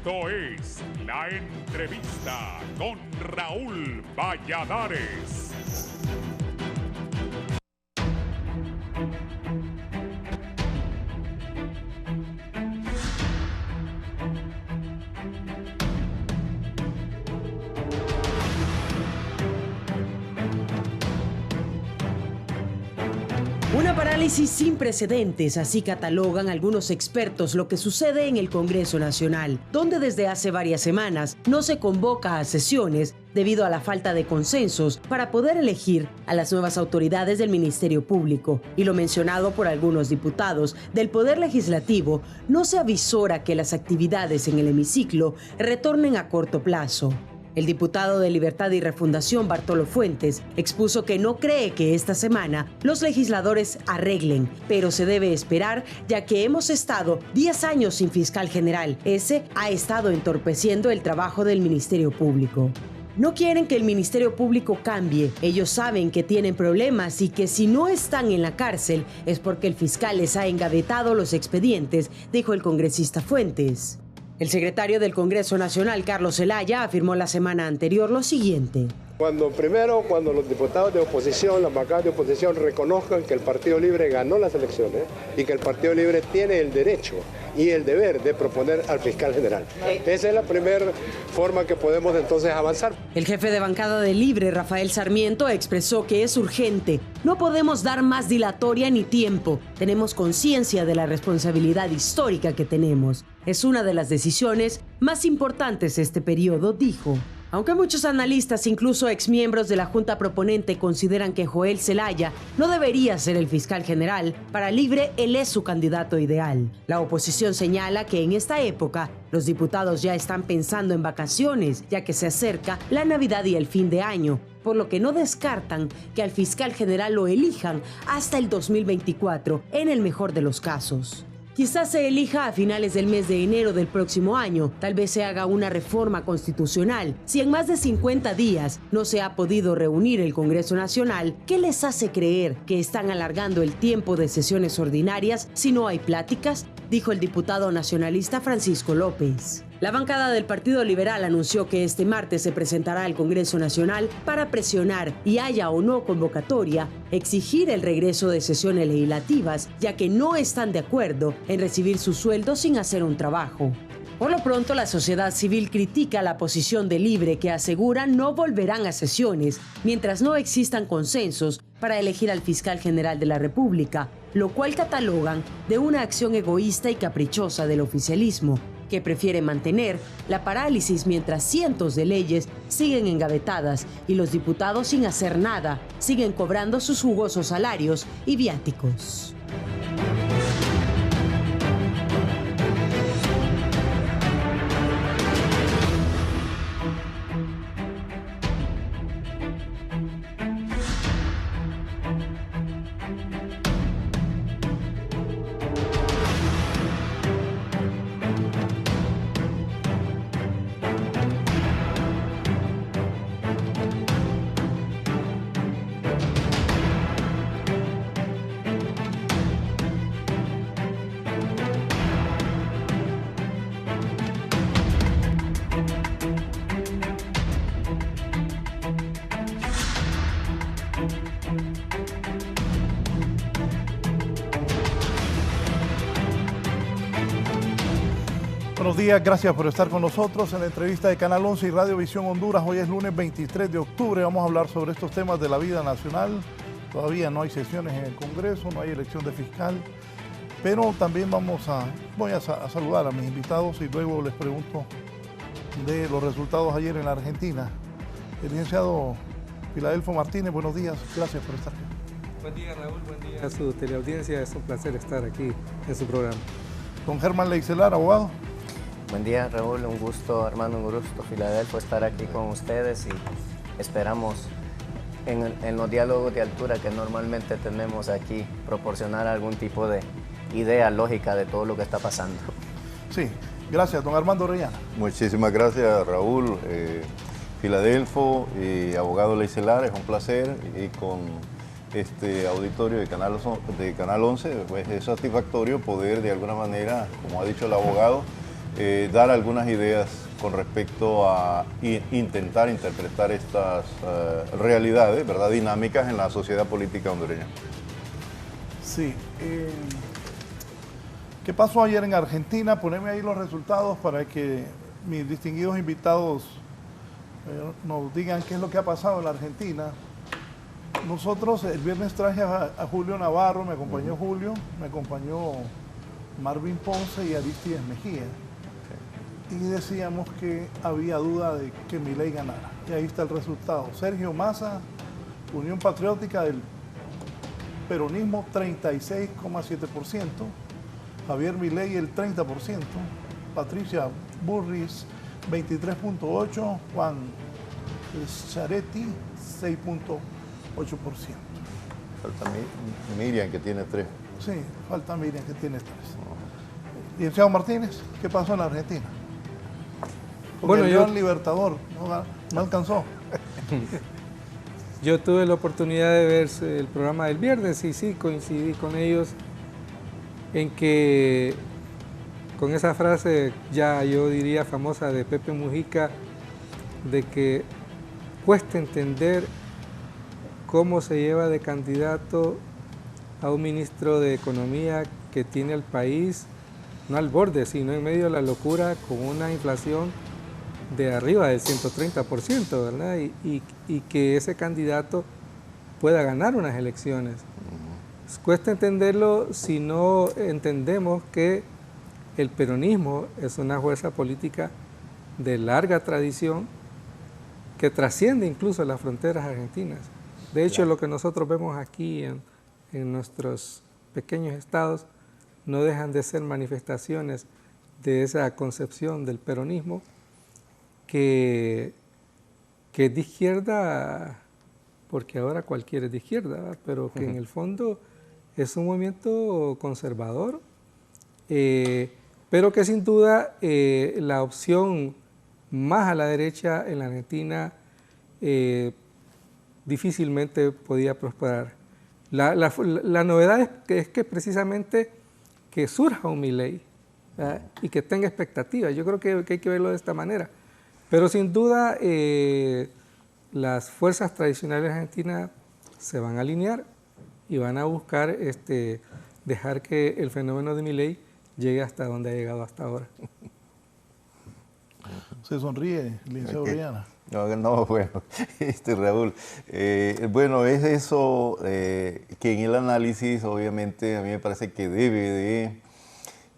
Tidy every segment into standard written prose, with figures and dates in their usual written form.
Esto es La Entrevista con Raúl Valladares. Una parálisis sin precedentes, así catalogan algunos expertos lo que sucede en el Congreso Nacional, donde desde hace varias semanas no se convoca a sesiones debido a la falta de consensos para poder elegir a las nuevas autoridades del Ministerio Público. Y lo mencionado por algunos diputados del Poder Legislativo, no se avisora que las actividades en el hemiciclo retornen a corto plazo. El diputado de Libertad y Refundación, Bartolo Fuentes, expuso que no cree que esta semana los legisladores arreglen, pero se debe esperar ya que hemos estado 10 años sin fiscal general. Ese ha estado entorpeciendo el trabajo del Ministerio Público. No quieren que el Ministerio Público cambie. Ellos saben que tienen problemas y que si no están en la cárcel es porque el fiscal les ha engavetado los expedientes, dijo el congresista Fuentes. El secretario del Congreso Nacional, Carlos Zelaya, afirmó la semana anterior lo siguiente. Cuando los diputados de oposición, las bancadas de oposición reconozcan que el Partido Libre ganó las elecciones y que el Partido Libre tiene el derecho y el deber de proponer al fiscal general. Esa es la primera forma que podemos entonces avanzar. El jefe de bancada de Libre, Rafael Sarmiento, expresó que es urgente. No podemos dar más dilatoria ni tiempo. Tenemos conciencia de la responsabilidad histórica que tenemos. Es una de las decisiones más importantes este periodo, dijo. Aunque muchos analistas, incluso exmiembros de la Junta Proponente, consideran que Joel Zelaya no debería ser el fiscal general, para Libre él es su candidato ideal. La oposición señala que en esta época los diputados ya están pensando en vacaciones, ya que se acerca la Navidad y el fin de año, por lo que no descartan que al fiscal general lo elijan hasta el 2024, en el mejor de los casos. Quizás se elija a finales del mes de enero del próximo año, tal vez se haga una reforma constitucional. Si en más de 50 días no se ha podido reunir el Congreso Nacional, ¿qué les hace creer que están alargando el tiempo de sesiones ordinarias si no hay pláticas? Dijo el diputado nacionalista Francisco López. La bancada del Partido Liberal anunció que este martes se presentará al Congreso Nacional para presionar, y haya o no convocatoria, exigir el regreso de sesiones legislativas, ya que no están de acuerdo en recibir su sueldo sin hacer un trabajo. Por lo pronto, la sociedad civil critica la posición de Libre, que asegura no volverán a sesiones mientras no existan consensos para elegir al fiscal general de la República, lo cual catalogan de una acción egoísta y caprichosa del oficialismo, que prefiere mantener la parálisis mientras cientos de leyes siguen engavetadas y los diputados, sin hacer nada, siguen cobrando sus jugosos salarios y viáticos. Buenos días, gracias por estar con nosotros en la entrevista de Canal 11 y Radio Visión Honduras. Hoy es lunes 23 de octubre, vamos a hablar sobre estos temas de la vida nacional. Todavía no hay sesiones en el Congreso, no hay elección de fiscal, pero también voy a saludar a mis invitados y luego les pregunto de los resultados ayer en la Argentina. El licenciado Filadelfo Martínez, buenos días, gracias por estar aquí. Buen día, Raúl, buen día a su teleaudiencia, es un placer estar aquí en su programa. Don Germán Leicelar, abogado. Buen día, Raúl, un gusto, hermano, un gusto, Filadelfo, estar aquí con ustedes y esperamos en los diálogos de altura que normalmente tenemos aquí proporcionar algún tipo de idea lógica de todo lo que está pasando. Sí, gracias, don Armando Orellana. Muchísimas gracias, Raúl, Filadelfo y abogado Leicelar, es un placer, y con este auditorio de Canal 11, pues es satisfactorio poder de alguna manera, como ha dicho el abogado, dar algunas ideas con respecto a intentar interpretar estas realidades, ¿verdad?, dinámicas en la sociedad política hondureña. Sí. ¿Qué pasó ayer en Argentina? Poneme ahí los resultados para que mis distinguidos invitados nos digan qué es lo que ha pasado en la Argentina. Nosotros el viernes traje a Julio Navarro, me acompañó Julio, me acompañó Marvin Ponce y Aristides Mejía. Y decíamos que había duda de que Milei ganara. Y ahí está el resultado. Sergio Massa, Unión Patriótica del peronismo, 36,7%. Javier Milei, el 30%. Patricia Burris, 23,8%. Juan Schiaretti, 6,8%. Falta Miriam, que tiene 3. Sí, falta Miriam, que tiene 3. Licenciado Martínez, ¿qué pasó en la Argentina? Porque bueno, el León Libertador no alcanzó. Yo tuve la oportunidad de ver el programa del viernes y sí, coincidí con ellos en que con esa frase, ya yo diría famosa, de Pepe Mujica, de que cuesta entender cómo se lleva de candidato a un ministro de Economía que tiene al país no al borde, sino en medio de la locura, con una inflación de arriba del 130%, ¿verdad? Y que ese candidato pueda ganar unas elecciones. Cuesta entenderlo si no entendemos que el peronismo es una fuerza política de larga tradición que trasciende incluso las fronteras argentinas. De hecho, lo que nosotros vemos aquí en nuestros pequeños estados no dejan de ser manifestaciones de esa concepción del peronismo que es de izquierda, porque ahora cualquiera es de izquierda, ¿verdad? Pero que en el fondo es un movimiento conservador, pero que sin duda la opción más a la derecha en la Argentina difícilmente podía prosperar. La novedad es que precisamente que surja un Milei y que tenga expectativas. Yo creo que hay que verlo de esta manera. Pero sin duda las fuerzas tradicionales argentinas se van a alinear y van a buscar dejar que el fenómeno de Milei llegue hasta donde ha llegado hasta ahora. Se sonríe, licenciado Orellana. No, bueno, Raúl, bueno, es eso que en el análisis obviamente a mí me parece que debe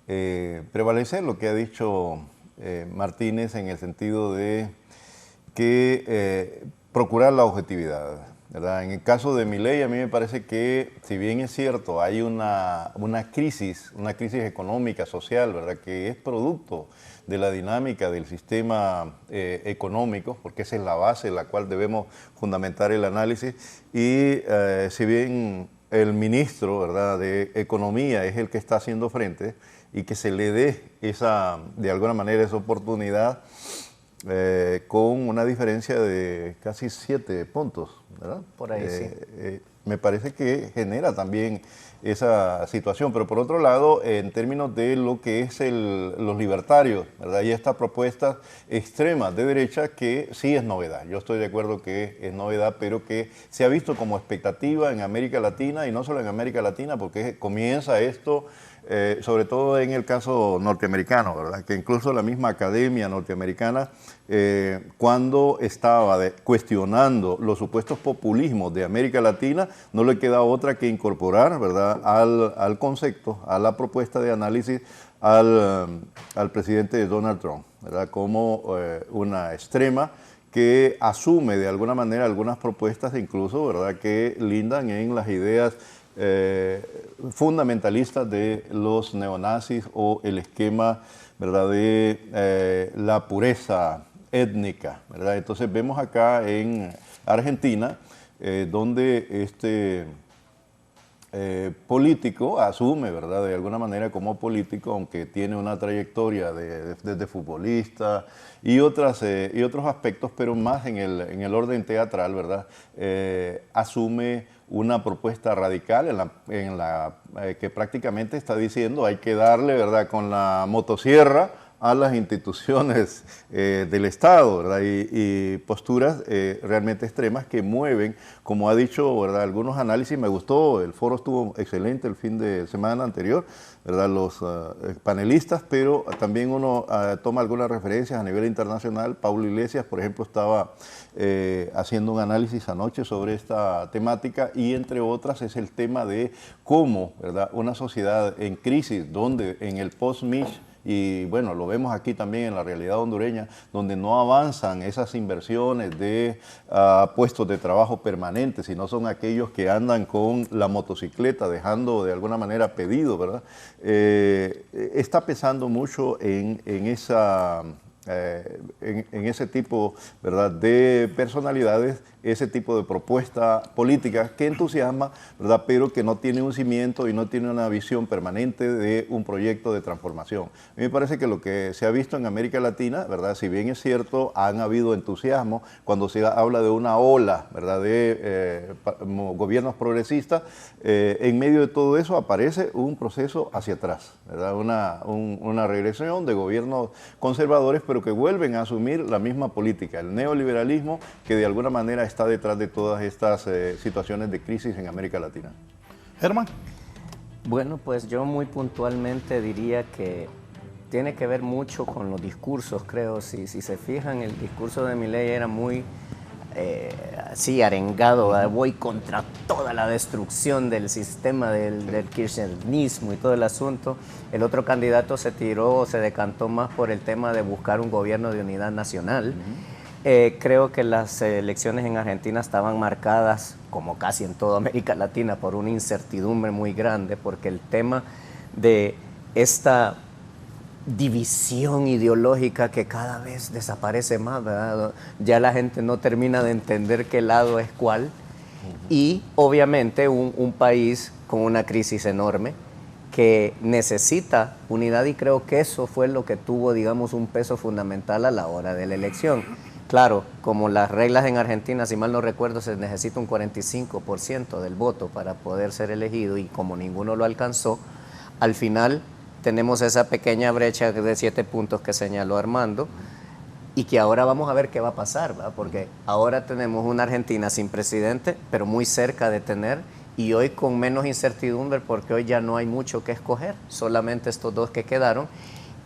de prevalecer lo que ha dicho Martínez en el sentido de que procurar la objetividad, ¿verdad? En el caso de Milei a mí me parece que si bien es cierto hay una crisis económica, social, ¿verdad?, que es producto de la dinámica del sistema económico, porque esa es la base en la cual debemos fundamentar el análisis, y si bien el ministro, ¿verdad?, de Economía es el que está haciendo frente, y que se le dé de alguna manera esa oportunidad con una diferencia de casi 7 puntos, ¿verdad? Por ahí sí. Me parece que genera también esa situación, pero por otro lado, en términos de lo que es los libertarios, ¿verdad?, y estas propuestas extremas de derecha, que sí es novedad. Yo estoy de acuerdo que es novedad, pero que se ha visto como expectativa en América Latina, y no solo en América Latina, porque comienza esto sobre todo en el caso norteamericano, ¿verdad?, que incluso la misma academia norteamericana, cuando estaba cuestionando los supuestos populismos de América Latina, no le queda otra que incorporar, ¿verdad?, al concepto, a la propuesta de análisis al presidente Donald Trump, ¿verdad?, como una extrema que asume de alguna manera algunas propuestas incluso, ¿verdad?, que lindan en las ideas fundamentalistas de los neonazis o el esquema, ¿verdad?, de la pureza étnica, ¿verdad? Entonces vemos acá en Argentina donde este político asume, ¿verdad?, de alguna manera como político, aunque tiene una trayectoria desde futbolista y otros aspectos, pero más en el orden teatral, ¿verdad?, asume una propuesta radical que prácticamente está diciendo hay que darle, ¿verdad?, con la motosierra a las instituciones del Estado, ¿verdad? Y posturas realmente extremas que mueven, como ha dicho, ¿verdad? Algunos análisis. Me gustó, el foro estuvo excelente el fin de semana anterior, ¿verdad? Los panelistas, pero también uno toma algunas referencias a nivel internacional. Paulo Iglesias, por ejemplo, estaba haciendo un análisis anoche sobre esta temática, y entre otras es el tema de cómo, ¿verdad?, una sociedad en crisis, donde en el post-Mitch, y bueno, lo vemos aquí también en la realidad hondureña, donde no avanzan esas inversiones de puestos de trabajo permanentes, sino son aquellos que andan con la motocicleta, dejando de alguna manera pedido, ¿verdad? Está pesando mucho en ese tipo, ¿verdad?, de personalidades, ese tipo de propuesta política que entusiasma, ¿verdad?, pero que no tiene un cimiento y no tiene una visión permanente de un proyecto de transformación. A mí me parece que lo que se ha visto en América Latina, ¿verdad?, si bien es cierto, han habido entusiasmo cuando se habla de una ola, ¿verdad?, de gobiernos progresistas, en medio de todo eso aparece un proceso hacia atrás, ¿verdad?, una regresión de gobiernos conservadores, pero que vuelven a asumir la misma política, el neoliberalismo, que de alguna manera está detrás de todas estas situaciones de crisis en América Latina. Germán. Bueno, pues yo muy puntualmente diría que tiene que ver mucho con los discursos, creo. Si se fijan, el discurso de Milei era muy así arengado, voy contra toda la destrucción del sistema del kirchnerismo y todo el asunto. El otro candidato se decantó más por el tema de buscar un gobierno de unidad nacional. Creo que las elecciones en Argentina estaban marcadas, como casi en toda América Latina, por una incertidumbre muy grande, porque el tema de esta división ideológica que cada vez desaparece más, ¿verdad? Ya la gente no termina de entender qué lado es cuál, y obviamente un país con una crisis enorme que necesita unidad, y creo que eso fue lo que tuvo, digamos, un peso fundamental a la hora de la elección. Claro, como las reglas en Argentina, si mal no recuerdo, se necesita un 45% del voto para poder ser elegido, y como ninguno lo alcanzó, al final tenemos esa pequeña brecha de 7 puntos que señaló Armando, y que ahora vamos a ver qué va a pasar, ¿verdad? Porque ahora tenemos una Argentina sin presidente, pero muy cerca de tener, y hoy con menos incertidumbre, porque hoy ya no hay mucho que escoger, solamente estos dos que quedaron,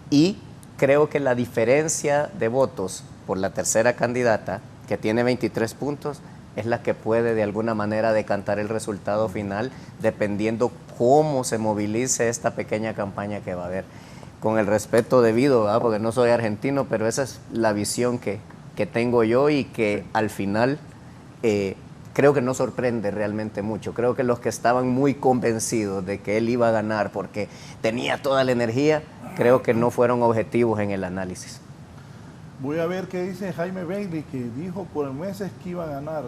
y creo que la diferencia de votos por la tercera candidata, que tiene 23 puntos, es la que puede de alguna manera decantar el resultado final, dependiendo cómo se movilice esta pequeña campaña que va a haber. Con el respeto debido, ¿verdad?, porque no soy argentino, pero esa es la visión que tengo yo, y que al final creo que no sorprende realmente mucho. Creo que los que estaban muy convencidos de que él iba a ganar porque tenía toda la energía, creo que no fueron objetivos en el análisis. Voy a ver qué dice Jaime Bailey, que dijo por meses que iba a ganar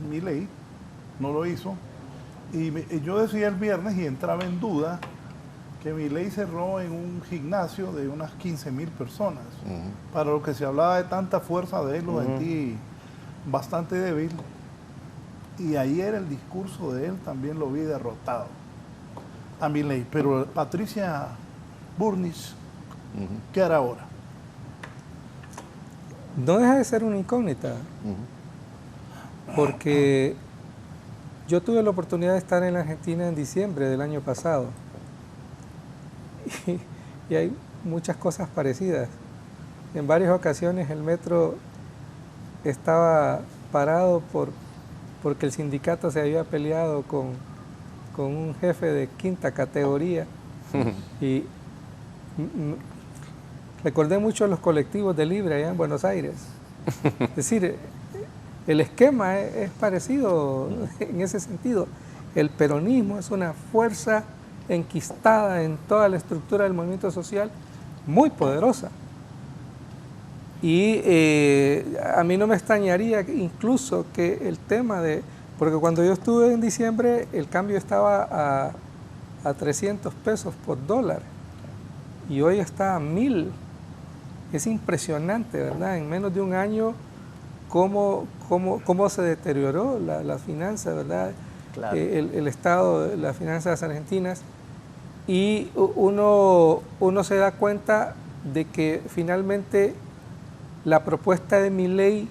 Milei, no lo hizo. Y yo decía el viernes, y entraba en duda, que Milei cerró en un gimnasio de unas 15.000 personas. Para lo que se hablaba de tanta fuerza de él, lo sentí bastante débil. Y ayer el discurso de él también lo vi derrotado a Milei. Pero Patricia Burnish, ¿qué hará ahora? No deja de ser una incógnita, porque yo tuve la oportunidad de estar en la Argentina en diciembre del año pasado, y hay muchas cosas parecidas. En varias ocasiones el metro estaba parado porque el sindicato se había peleado con un jefe de 5ª categoría, y recordé mucho los colectivos de Libre allá en Buenos Aires. Es decir, el esquema es parecido en ese sentido. El peronismo es una fuerza enquistada en toda la estructura del movimiento social, muy poderosa. Y a mí no me extrañaría incluso que el tema de... Porque cuando yo estuve en diciembre, el cambio estaba a 300 pesos por dólar, y hoy está a 1.000. Es impresionante, ¿verdad? En menos de un año, cómo se deterioró la finanza, ¿verdad? Claro. El estado de las finanzas argentinas. y uno se da cuenta de que finalmente la propuesta de Milei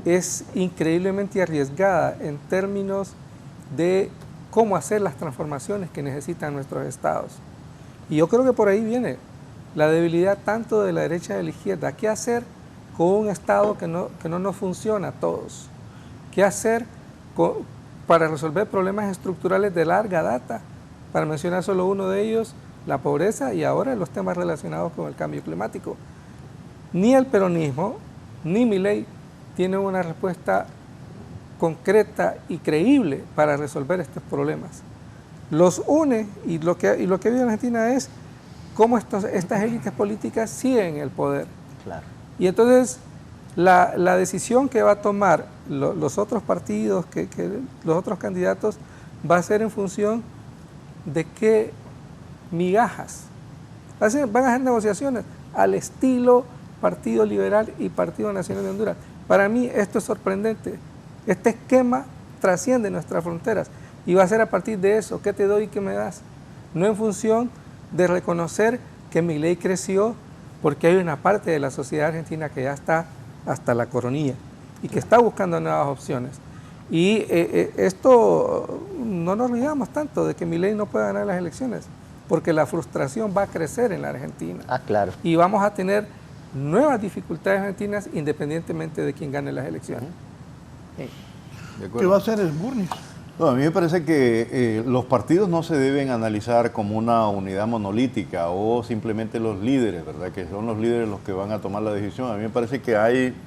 es increíblemente arriesgada en términos de cómo hacer las transformaciones que necesitan nuestros estados. Y yo creo que por ahí viene la debilidad tanto de la derecha y de la izquierda. ¿Qué hacer con un estado que no nos funciona a todos? ¿Qué hacer para resolver problemas estructurales de larga data? Para mencionar solo uno de ellos, la pobreza y ahora los temas relacionados con el cambio climático. Ni el peronismo, ni Milei tienen una respuesta concreta y creíble para resolver estos problemas. Los une y lo que vive en Argentina es cómo estas élites políticas siguen el poder. Claro. Y entonces la decisión que va a tomar los otros partidos, los otros candidatos, va a ser en función de qué migajas. Van a hacer negociaciones al estilo Partido Liberal y Partido Nacional de Honduras. Para mí esto es sorprendente. Este esquema trasciende nuestras fronteras y va a ser a partir de eso, ¿qué te doy y qué me das? No en función de reconocer que Milei creció porque hay una parte de la sociedad argentina que ya está hasta la coronilla y que está buscando nuevas opciones. Y esto no nos olvidamos tanto de que Milei no pueda ganar las elecciones, porque la frustración va a crecer en la Argentina. Ah, claro. Y vamos a tener nuevas dificultades argentinas independientemente de quién gane las elecciones. ¿Qué va a hacer el Burnis? No, a mí me parece que los partidos no se deben analizar como una unidad monolítica o simplemente los líderes, ¿verdad? Que son los líderes los que van a tomar la decisión. A mí me parece que hay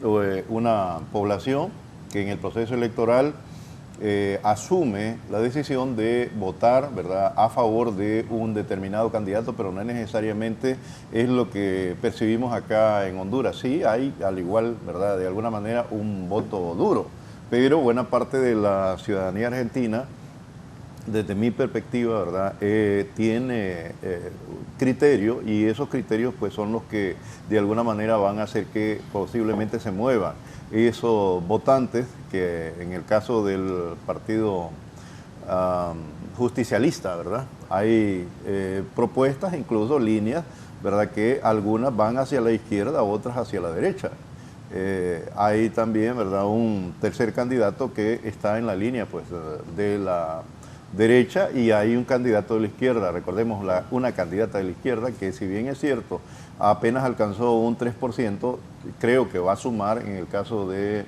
una población que en el proceso electoral asume la decisión de votar, ¿verdad?, a favor de un determinado candidato, pero no necesariamente es lo que percibimos acá en Honduras. Sí, hay al igual, ¿verdad?, de alguna manera un voto duro, pero buena parte de la ciudadanía argentina, desde mi perspectiva, ¿verdad?, tiene criterio, y esos criterios pues son los que de alguna manera van a hacer que posiblemente se muevan esos votantes que en el caso del partido justicialista, ¿verdad?, hay propuestas, incluso líneas, ¿verdad?, que algunas van hacia la izquierda, otras hacia la derecha. Hay también, ¿verdad?, un tercer candidato que está en la línea pues de la derecha, y hay un candidato de la izquierda, recordemos una candidata de la izquierda que, si bien es cierto apenas alcanzó un 3%, creo que va a sumar en el caso de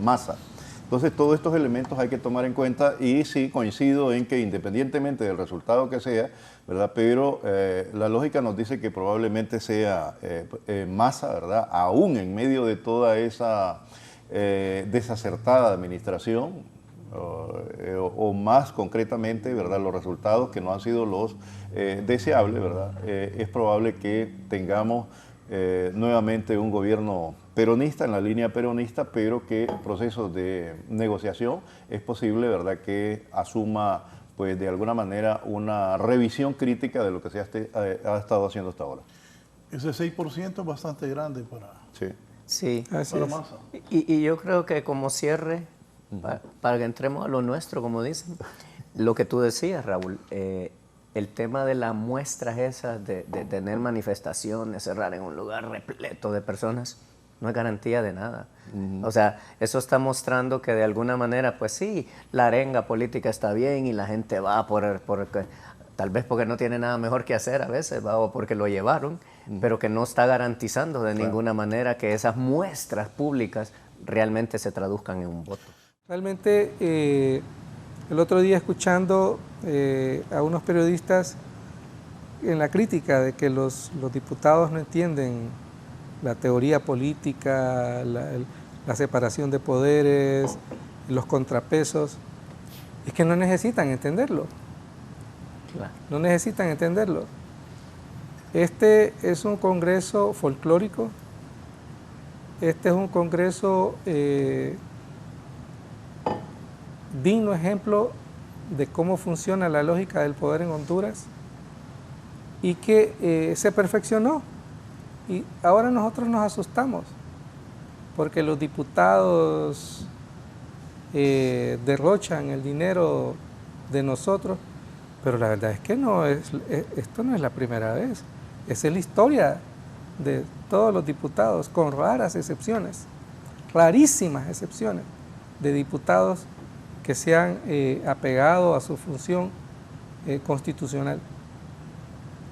Massa. Entonces todos estos elementos hay que tomar en cuenta, y sí coincido en que independientemente del resultado que sea, ¿verdad?, pero la lógica nos dice que probablemente sea Massa, ¿verdad?, aún en medio de toda esa desacertada administración, o más concretamente, ¿verdad?, los resultados que no han sido los deseables, ¿verdad?, es probable que tengamos nuevamente un gobierno peronista, en la línea peronista, pero que procesos de negociación es posible, ¿verdad?, que asuma pues de alguna manera una revisión crítica de lo que se ha estado haciendo hasta ahora. Ese 6% es bastante grande para, sí. para Massa. Y yo creo que como cierre, para que entremos a lo nuestro, como dicen, lo que tú decías, Raúl, el tema de las muestras esas, de tener manifestaciones, cerrar en un lugar repleto de personas, no es garantía de nada. O sea, eso está mostrando que de alguna manera, pues sí, la arenga política está bien y la gente va tal vez porque no tiene nada mejor que hacer a veces, va, o porque lo llevaron, pero que no está garantizando de ninguna manera que esas muestras públicas realmente se traduzcan en un voto. Realmente, el otro día escuchando a unos periodistas en la crítica de que los diputados no entienden la teoría política, la separación de poderes, los contrapesos, es que no necesitan entenderlo. Claro. No necesitan entenderlo. Este es un congreso folclórico, este es un congreso digno ejemplo de cómo funciona la lógica del poder en Honduras, y que se perfeccionó. Y ahora nosotros nos asustamos porque los diputados derrochan el dinero de nosotros Pero la verdad es que esto no es la primera vez. Esa es la historia de todos los diputados, con raras excepciones, rarísimas excepciones, de diputados que se han apegado a su función constitucional.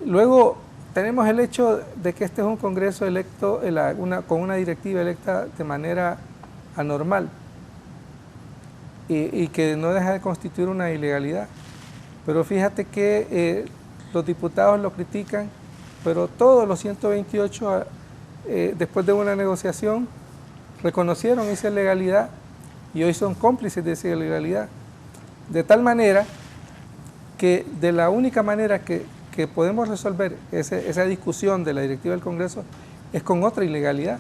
Luego tenemos el hecho de que este es un Congreso electo con una directiva electa de manera anormal y que no deja de constituir una ilegalidad. Pero fíjate que los diputados lo critican, pero todos los 128, después de una negociación, reconocieron esa ilegalidad y hoy son cómplices de esa ilegalidad. De tal manera que de la única manera que podemos resolver esa discusión de la directiva del Congreso es con otra ilegalidad.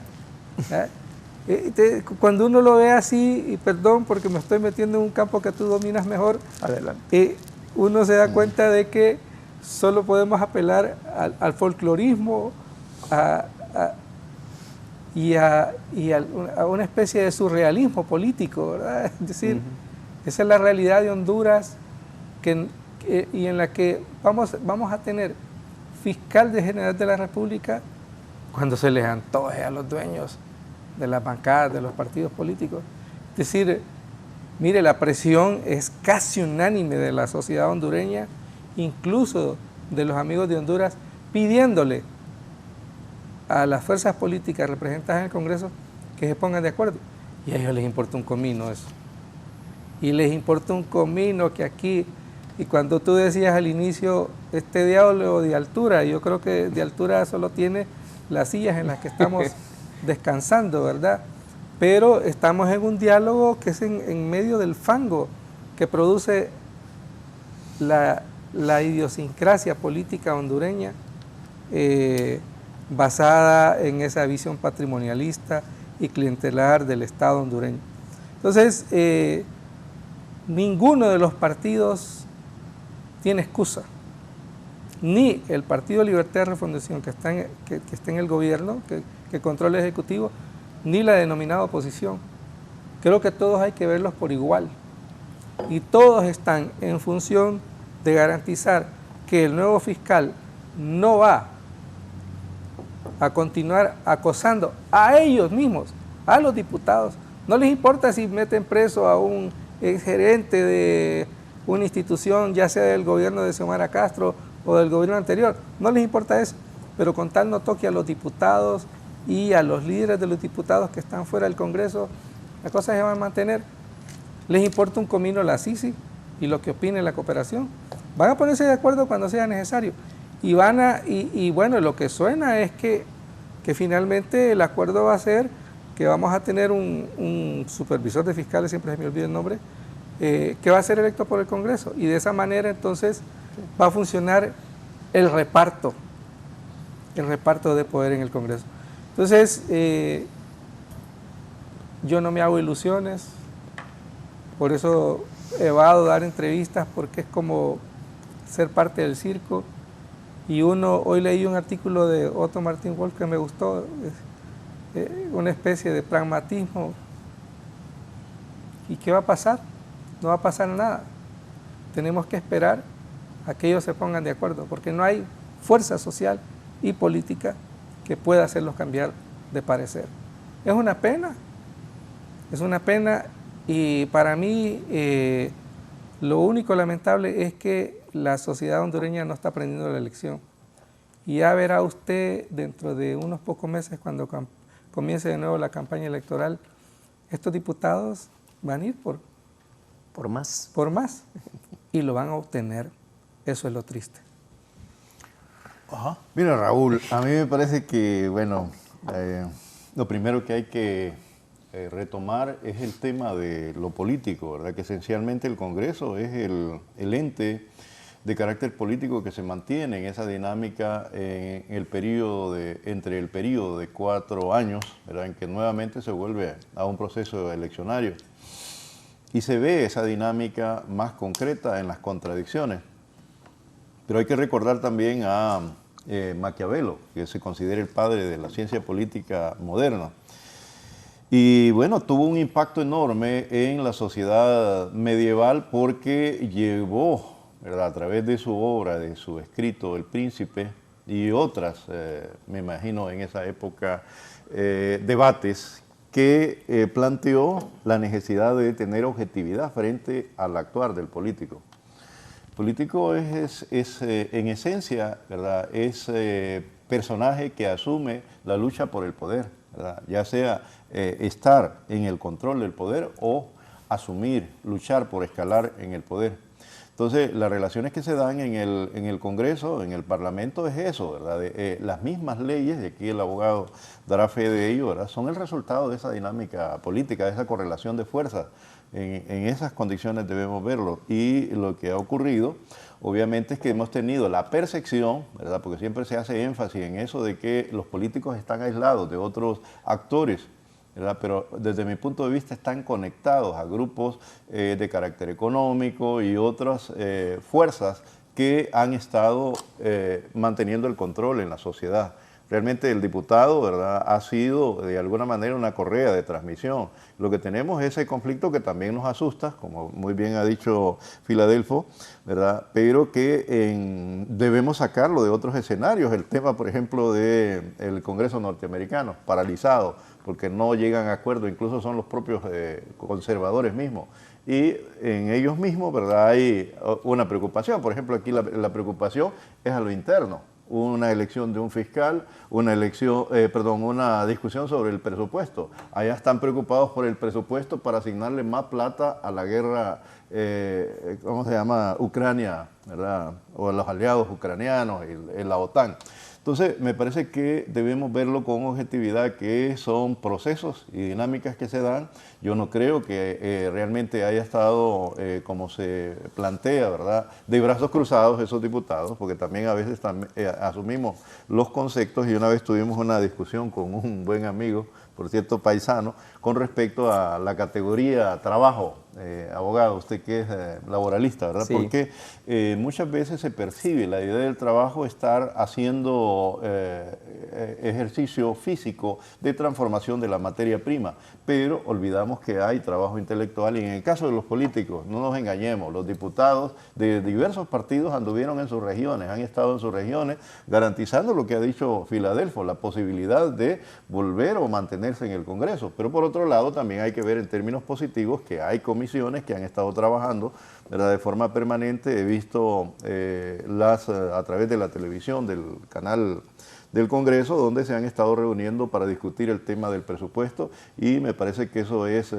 Cuando uno lo ve así, y perdón porque me estoy metiendo en un campo que tú dominas mejor, adelante. Uno se da cuenta de que solo podemos apelar al folclorismo y a una especie de surrealismo político, ¿verdad? Es decir, esa es la realidad de Honduras y en la que vamos a tener fiscal general de la República cuando se les antoje a los dueños de las bancadas, de los partidos políticos. Es decir, mire, la presión es casi unánime de la sociedad hondureña, incluso de los amigos de Honduras, pidiéndole a las fuerzas políticas representadas en el Congreso que se pongan de acuerdo. Y a ellos les importa un comino eso. Y les importa un comino que aquí, y cuando tú decías al inicio, este diálogo de altura, yo creo que de altura solo tiene las sillas en las que estamos descansando, ¿verdad? Pero estamos en un diálogo que es en medio del fango que produce la idiosincrasia política hondureña, basada en esa visión patrimonialista y clientelar del Estado hondureño. Entonces, ninguno de los partidos tiene excusa, ni el Partido Libertad de Refundación que está en el gobierno, que controla el Ejecutivo, ni la denominada oposición. Creo que todos hay que verlos por igual y todos están en función de garantizar que el nuevo fiscal no va a continuar acosando a ellos mismos, a los diputados. No les importa si meten preso a un gerente de una institución, ya sea del gobierno de Xiomara Castro o del gobierno anterior, no les importa eso, pero con tal no toque a los diputados y a los líderes de los diputados que están fuera del Congreso, las cosas se van a mantener. Les importa un comino la Sisi y lo que opine la cooperación. Van a ponerse de acuerdo cuando sea necesario. Y bueno, lo que suena es que finalmente el acuerdo va a ser que vamos a tener un supervisor de fiscales, siempre se me olvida el nombre, que va a ser electo por el Congreso. Y de esa manera entonces va a funcionar el reparto de poder en el Congreso. Entonces, yo no me hago ilusiones, por eso evado dar entrevistas, porque es como ser parte del circo. Y hoy leí un artículo de Otto Martín Wolf que me gustó, una especie de pragmatismo. ¿Y qué va a pasar? No va a pasar nada. Tenemos que esperar a que ellos se pongan de acuerdo, porque no hay fuerza social y política que pueda hacerlos cambiar de parecer. Es una pena y para mí lo único lamentable es que la sociedad hondureña no está aprendiendo la lección. Y ya verá usted dentro de unos pocos meses, cuando comience de nuevo la campaña electoral, estos diputados van a ir por más y lo van a obtener. Eso es lo triste. Ajá. Mira, Raúl, a mí me parece que, bueno, lo primero que hay que retomar es el tema de lo político, ¿verdad? Que esencialmente el Congreso es el ente de carácter político que se mantiene en esa dinámica en entre el periodo de 4 años, ¿verdad? En que nuevamente se vuelve a un proceso eleccionario. Y se ve esa dinámica más concreta en las contradicciones. Pero hay que recordar también a Maquiavelo, que se considera el padre de la ciencia política moderna. Y bueno, tuvo un impacto enorme en la sociedad medieval porque llevó ¿verdad? A través de su obra, de su escrito El Príncipe y otras, me imagino en esa época, debates que planteó la necesidad de tener objetividad frente al actuar del político. El político es en esencia, ¿verdad? Es personaje que asume la lucha por el poder, ¿verdad? Ya sea estar en el control del poder o asumir, luchar por escalar en el poder. Entonces, las relaciones que se dan en el Congreso, en el Parlamento, es eso, ¿verdad? Las mismas leyes, y aquí el abogado dará fe de ello, ¿verdad? Son el resultado de esa dinámica política, de esa correlación de fuerzas. En esas condiciones debemos verlo. Y lo que ha ocurrido, obviamente, es que hemos tenido la percepción, ¿verdad? Porque siempre se hace énfasis en eso de que los políticos están aislados de otros actores, ¿verdad? Pero desde mi punto de vista están conectados a grupos de carácter económico y otras fuerzas que han estado manteniendo el control en la sociedad. Realmente el diputado, ¿verdad?, ha sido de alguna manera una correa de transmisión. Lo que tenemos es ese conflicto que también nos asusta, como muy bien ha dicho Filadelfo, ¿verdad?, pero que debemos sacarlo de otros escenarios. El tema, por ejemplo, del Congreso norteamericano, paralizado, porque no llegan a acuerdo, incluso son los propios conservadores mismos. Y en ellos mismos, ¿verdad?, hay una preocupación. Por ejemplo, aquí la preocupación es a lo interno. Una elección de un fiscal, una discusión sobre el presupuesto. Allá están preocupados por el presupuesto para asignarle más plata a la guerra, ¿cómo se llama?, Ucrania, ¿verdad?, o a los aliados ucranianos y la OTAN. Entonces, me parece que debemos verlo con objetividad, que son procesos y dinámicas que se dan. Yo no creo que realmente haya estado, como se plantea, ¿verdad?, de brazos cruzados esos diputados, porque también a veces asumimos los conceptos, y una vez tuvimos una discusión con un buen amigo, por cierto paisano, con respecto a la categoría trabajo. Abogado, usted que es laboralista, ¿verdad? Sí. Porque muchas veces se percibe la idea del trabajo estar haciendo ejercicio físico de transformación de la materia prima, pero olvidamos que hay trabajo intelectual, y en el caso de los políticos, no nos engañemos, los diputados de diversos partidos anduvieron en sus regiones, han estado en sus regiones garantizando lo que ha dicho Filadelfo, la posibilidad de volver o mantenerse en el Congreso. Pero por otro lado también hay que ver en términos positivos que hay comisiones que han estado trabajando, ¿verdad?, de forma permanente. He visto a través de la televisión, del canal del Congreso, donde se han estado reuniendo para discutir el tema del presupuesto, y me parece que eso es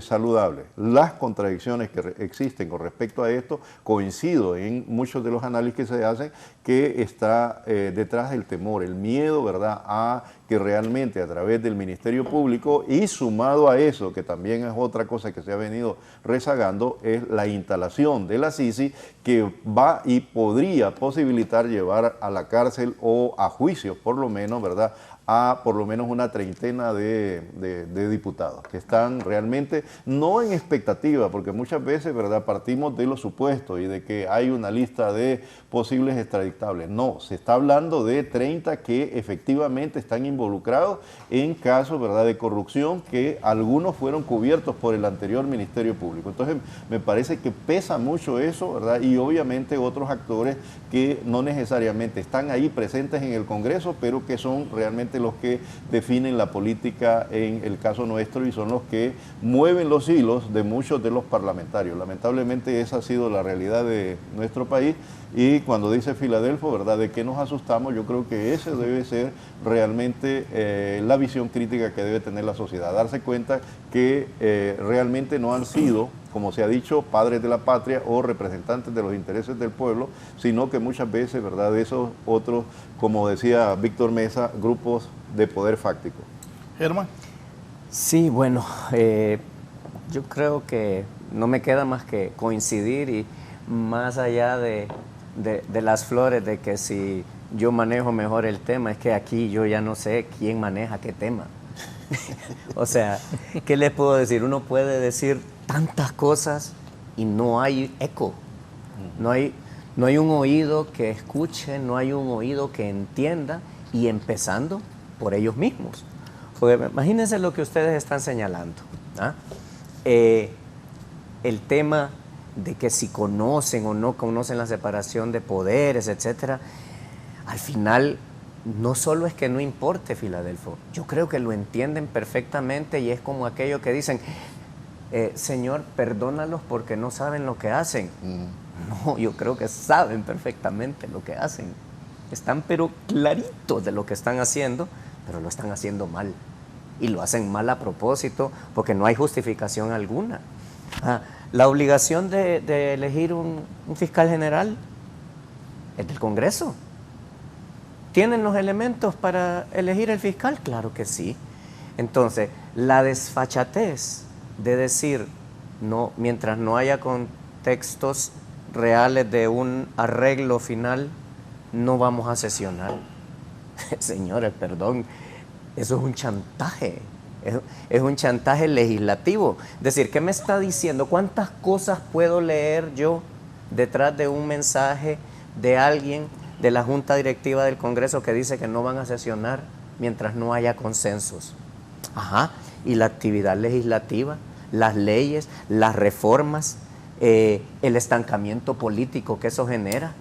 saludable. Las contradicciones que existen con respecto a esto, coincido en muchos de los análisis que se hacen, que está detrás del temor, el miedo, ¿verdad?, a que realmente a través del Ministerio Público, y sumado a eso, que también es otra cosa que se ha venido rezagando, es la instalación de la CICI, que va y podría posibilitar llevar a la cárcel o a juicio, por lo menos, ¿verdad?, a por lo menos una treintena de diputados que están realmente no en expectativa, porque muchas veces, ¿verdad?, partimos de los supuestos y de que hay una lista de posibles extraditables. No, se está hablando de 30 que efectivamente están involucrados en casos, ¿verdad?, de corrupción, que algunos fueron cubiertos por el anterior Ministerio Público. Entonces, me parece que pesa mucho eso, ¿verdad?, y obviamente otros actores que no necesariamente están ahí presentes en el Congreso, pero que son realmente los que definen la política en el caso nuestro, y son los que mueven los hilos de muchos de los parlamentarios. Lamentablemente esa ha sido la realidad de nuestro país, y cuando dice Filadelfo, ¿verdad?, de qué nos asustamos, yo creo que ese debe ser realmente la visión crítica que debe tener la sociedad, darse cuenta que realmente no han sido, como se ha dicho, padres de la patria o representantes de los intereses del pueblo, sino que muchas veces, ¿verdad?, de esos otros, como decía Víctor Mesa, grupos de poder fáctico. Germán. Sí, bueno, yo creo que no me queda más que coincidir, y más allá de las flores, de que si yo manejo mejor el tema, es que aquí yo ya no sé quién maneja qué tema. O sea, ¿qué les puedo decir? Uno puede decir tantas cosas y no hay eco, no hay un oído que escuche, no hay un oído que entienda, y empezando por ellos mismos. Porque imagínense lo que ustedes están señalando, ¿ah? El tema de que si conocen o no conocen la separación de poderes, etcétera, al final no solo es que no importe, Filadelfo, yo creo que lo entienden perfectamente y es como aquello que dicen, Señor, perdónalos porque no saben lo que hacen. No, yo creo que saben perfectamente lo que hacen. Están pero claritos de lo que están haciendo, pero lo están haciendo mal. Y lo hacen mal a propósito porque no hay justificación alguna. La obligación de elegir un fiscal general es del Congreso. ¿Tienen los elementos para elegir el fiscal? Claro que sí. Entonces, la desfachatez de decir, no, mientras no haya contextos reales de un arreglo final, no vamos a sesionar. Señores, perdón, eso es un chantaje. Es un chantaje legislativo. Es decir, ¿qué me está diciendo? ¿Cuántas cosas puedo leer yo detrás de un mensaje de alguien de la Junta Directiva del Congreso que dice que no van a sesionar mientras no haya consensos? Y la actividad legislativa, las leyes, las reformas, el estancamiento político que eso genera,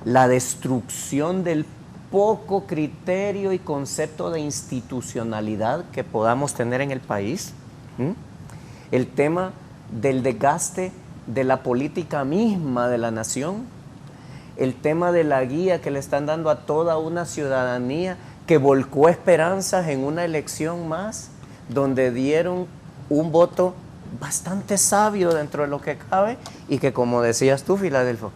la destrucción del poco criterio y concepto de institucionalidad que podamos tener en el país, el tema del desgaste de la política misma de la nación, el tema de la guía que le están dando a toda una ciudadanía que volcó esperanzas en una elección más, donde dieron un voto bastante sabio dentro de lo que cabe y que, como decías tú, Filadelfo,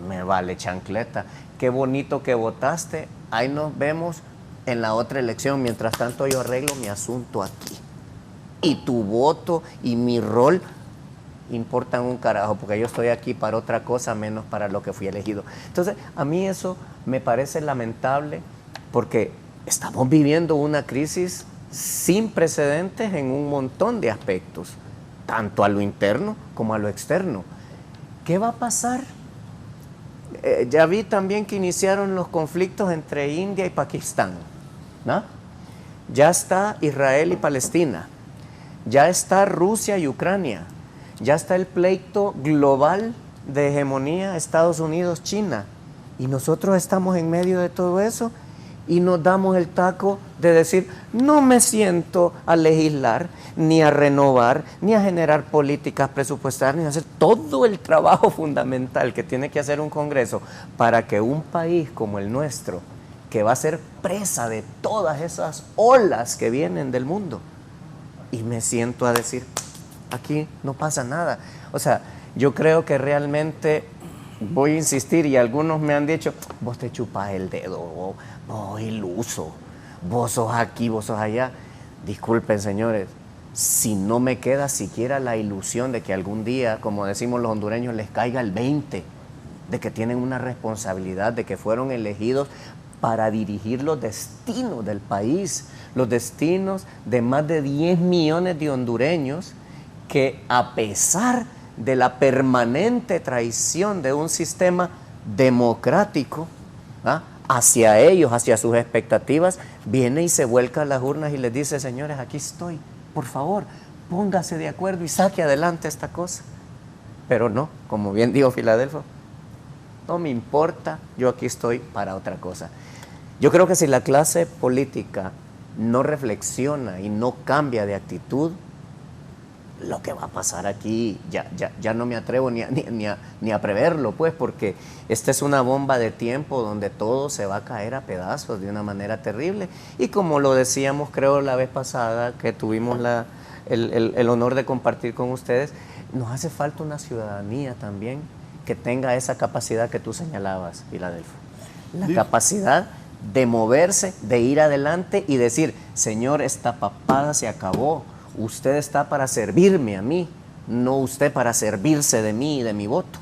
me vale chancleta, qué bonito que votaste, ahí nos vemos en la otra elección, mientras tanto yo arreglo mi asunto aquí. Y tu voto y mi rol importan un carajo, porque yo estoy aquí para otra cosa menos para lo que fui elegido. Entonces, a mí eso me parece lamentable porque estamos viviendo una crisis sin precedentes en un montón de aspectos, tanto a lo interno como a lo externo. ¿Qué va a pasar? Ya vi también que iniciaron los conflictos entre India y Pakistán, ¿no? Ya está Israel y Palestina, ya está Rusia y Ucrania, ya está el pleito global de hegemonía Estados Unidos-China, y nosotros estamos en medio de todo eso y nos damos el taco de decir, no me siento a legislar, ni a renovar, ni a generar políticas presupuestarias, ni a hacer todo el trabajo fundamental que tiene que hacer un Congreso para que un país como el nuestro, que va a ser presa de todas esas olas que vienen del mundo, y me siento a decir, aquí no pasa nada. O sea, yo creo que realmente, voy a insistir, y algunos me han dicho, vos te chupás el dedo, vos iluso, vos sos aquí, vos sos allá. Disculpen, señores, si no me queda siquiera la ilusión de que algún día, como decimos los hondureños, les caiga el 20, de que tienen una responsabilidad, de que fueron elegidos para dirigir los destinos del país, los destinos de más de 10 millones de hondureños que, a pesar de la permanente traición de un sistema democrático, hacia ellos, hacia sus expectativas, viene y se vuelca a las urnas y les dice, señores, aquí estoy, por favor, póngase de acuerdo y saque adelante esta cosa. Pero no, como bien dijo Filadelfo, no me importa, yo aquí estoy para otra cosa. Yo creo que si la clase política no reflexiona y no cambia de actitud, lo que va a pasar aquí, ya no me atrevo ni a preverlo, pues, porque esta es una bomba de tiempo donde todo se va a caer a pedazos de una manera terrible. Y como lo decíamos, creo, la vez pasada que tuvimos el honor de compartir con ustedes, nos hace falta una ciudadanía también que tenga esa capacidad que tú señalabas, Filadelfo. La capacidad de moverse, de ir adelante y decir, señor, esta papada se acabó. Usted está para servirme a mí, no usted para servirse de mí y de mi voto.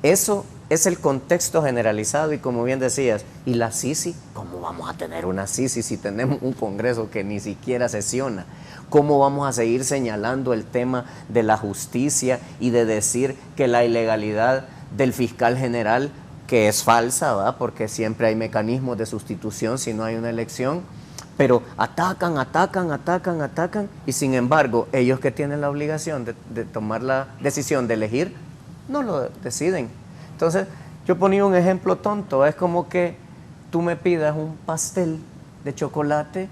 Eso es el contexto generalizado y, como bien decías, ¿y la Sisi? ¿Cómo vamos a tener una Sisi si tenemos un Congreso que ni siquiera sesiona? ¿Cómo vamos a seguir señalando el tema de la justicia y de decir que la ilegalidad del fiscal general, que es falsa, ¿va? Porque siempre hay mecanismos de sustitución si no hay una elección? Pero atacan, y sin embargo, ellos que tienen la obligación de tomar la decisión de elegir, no lo deciden. Entonces, yo ponía un ejemplo tonto, es como que tú me pidas un pastel de chocolate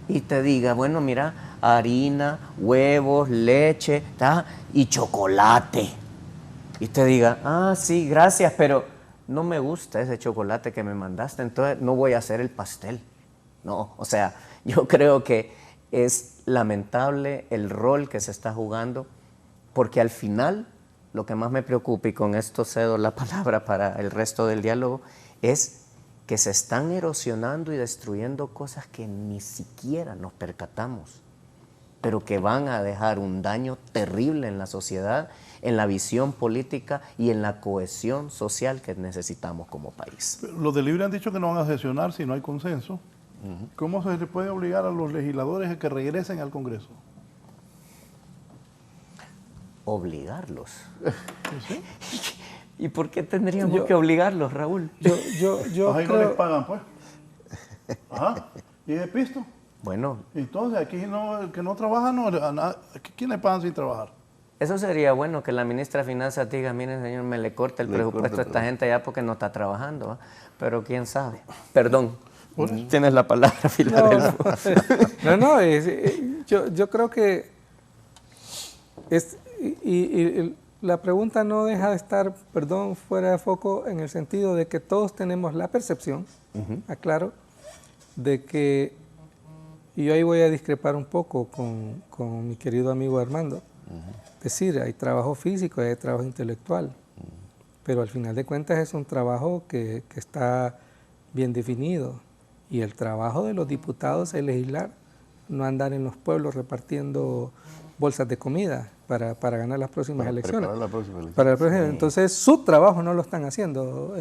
y te diga, bueno, mira, harina, huevos, leche, ¿tá? Y chocolate. Y te diga, ah, sí, gracias, pero no me gusta ese chocolate que me mandaste, entonces no voy a hacer el pastel. No, o sea, yo creo que es lamentable el rol que se está jugando, porque al final, lo que más me preocupa, y con esto cedo la palabra para el resto del diálogo, es que se están erosionando y destruyendo cosas que ni siquiera nos percatamos, pero que van a dejar un daño terrible en la sociedad, en la visión política y en la cohesión social que necesitamos como país. Los de Libre han dicho que no van a sesionar si no hay consenso. ¿Cómo se les puede obligar a los legisladores a que regresen al Congreso? Obligarlos. ¿Sí? ¿Y por qué tendríamos que obligarlos, Raúl? Yo ahí creo... no les pagan, pues. Ajá. ¿Y de pisto? Bueno. Entonces, aquí el que no trabaja, ¿quién le pagan sin trabajar? Eso sería bueno, que la ministra de Finanzas diga, miren, señor, me le corta el presupuesto a esta gente allá porque no está trabajando, ¿eh? Pero quién sabe. Perdón. Tienes la palabra, Filadelfo. Yo creo que la pregunta no deja de estar, fuera de foco, en el sentido de que todos tenemos la percepción, aclaro, de que, y yo ahí voy a discrepar un poco con mi querido amigo Armando, es decir, hay trabajo físico, hay trabajo intelectual, pero al final de cuentas es un trabajo que está bien definido. Y el trabajo de los diputados es legislar, no andar en los pueblos repartiendo bolsas de comida para ganar las próximas elecciones. Para la próxima, entonces, su trabajo no lo están haciendo.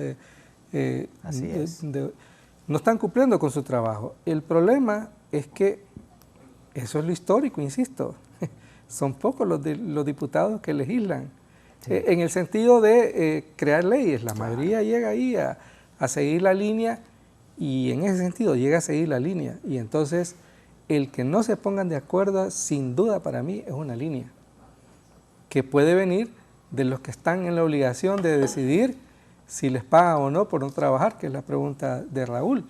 Así es. No están cumpliendo con su trabajo. El problema es que eso es lo histórico, insisto. Son pocos los diputados que legislan. Sí. En el sentido de crear leyes. La mayoría llega ahí a seguir la línea. Y en ese sentido llega a seguir la línea. Y entonces el que no se pongan de acuerdo, sin duda para mí, es una línea que puede venir de los que están en la obligación de decidir si les pagan o no por no trabajar, que es la pregunta de Raúl.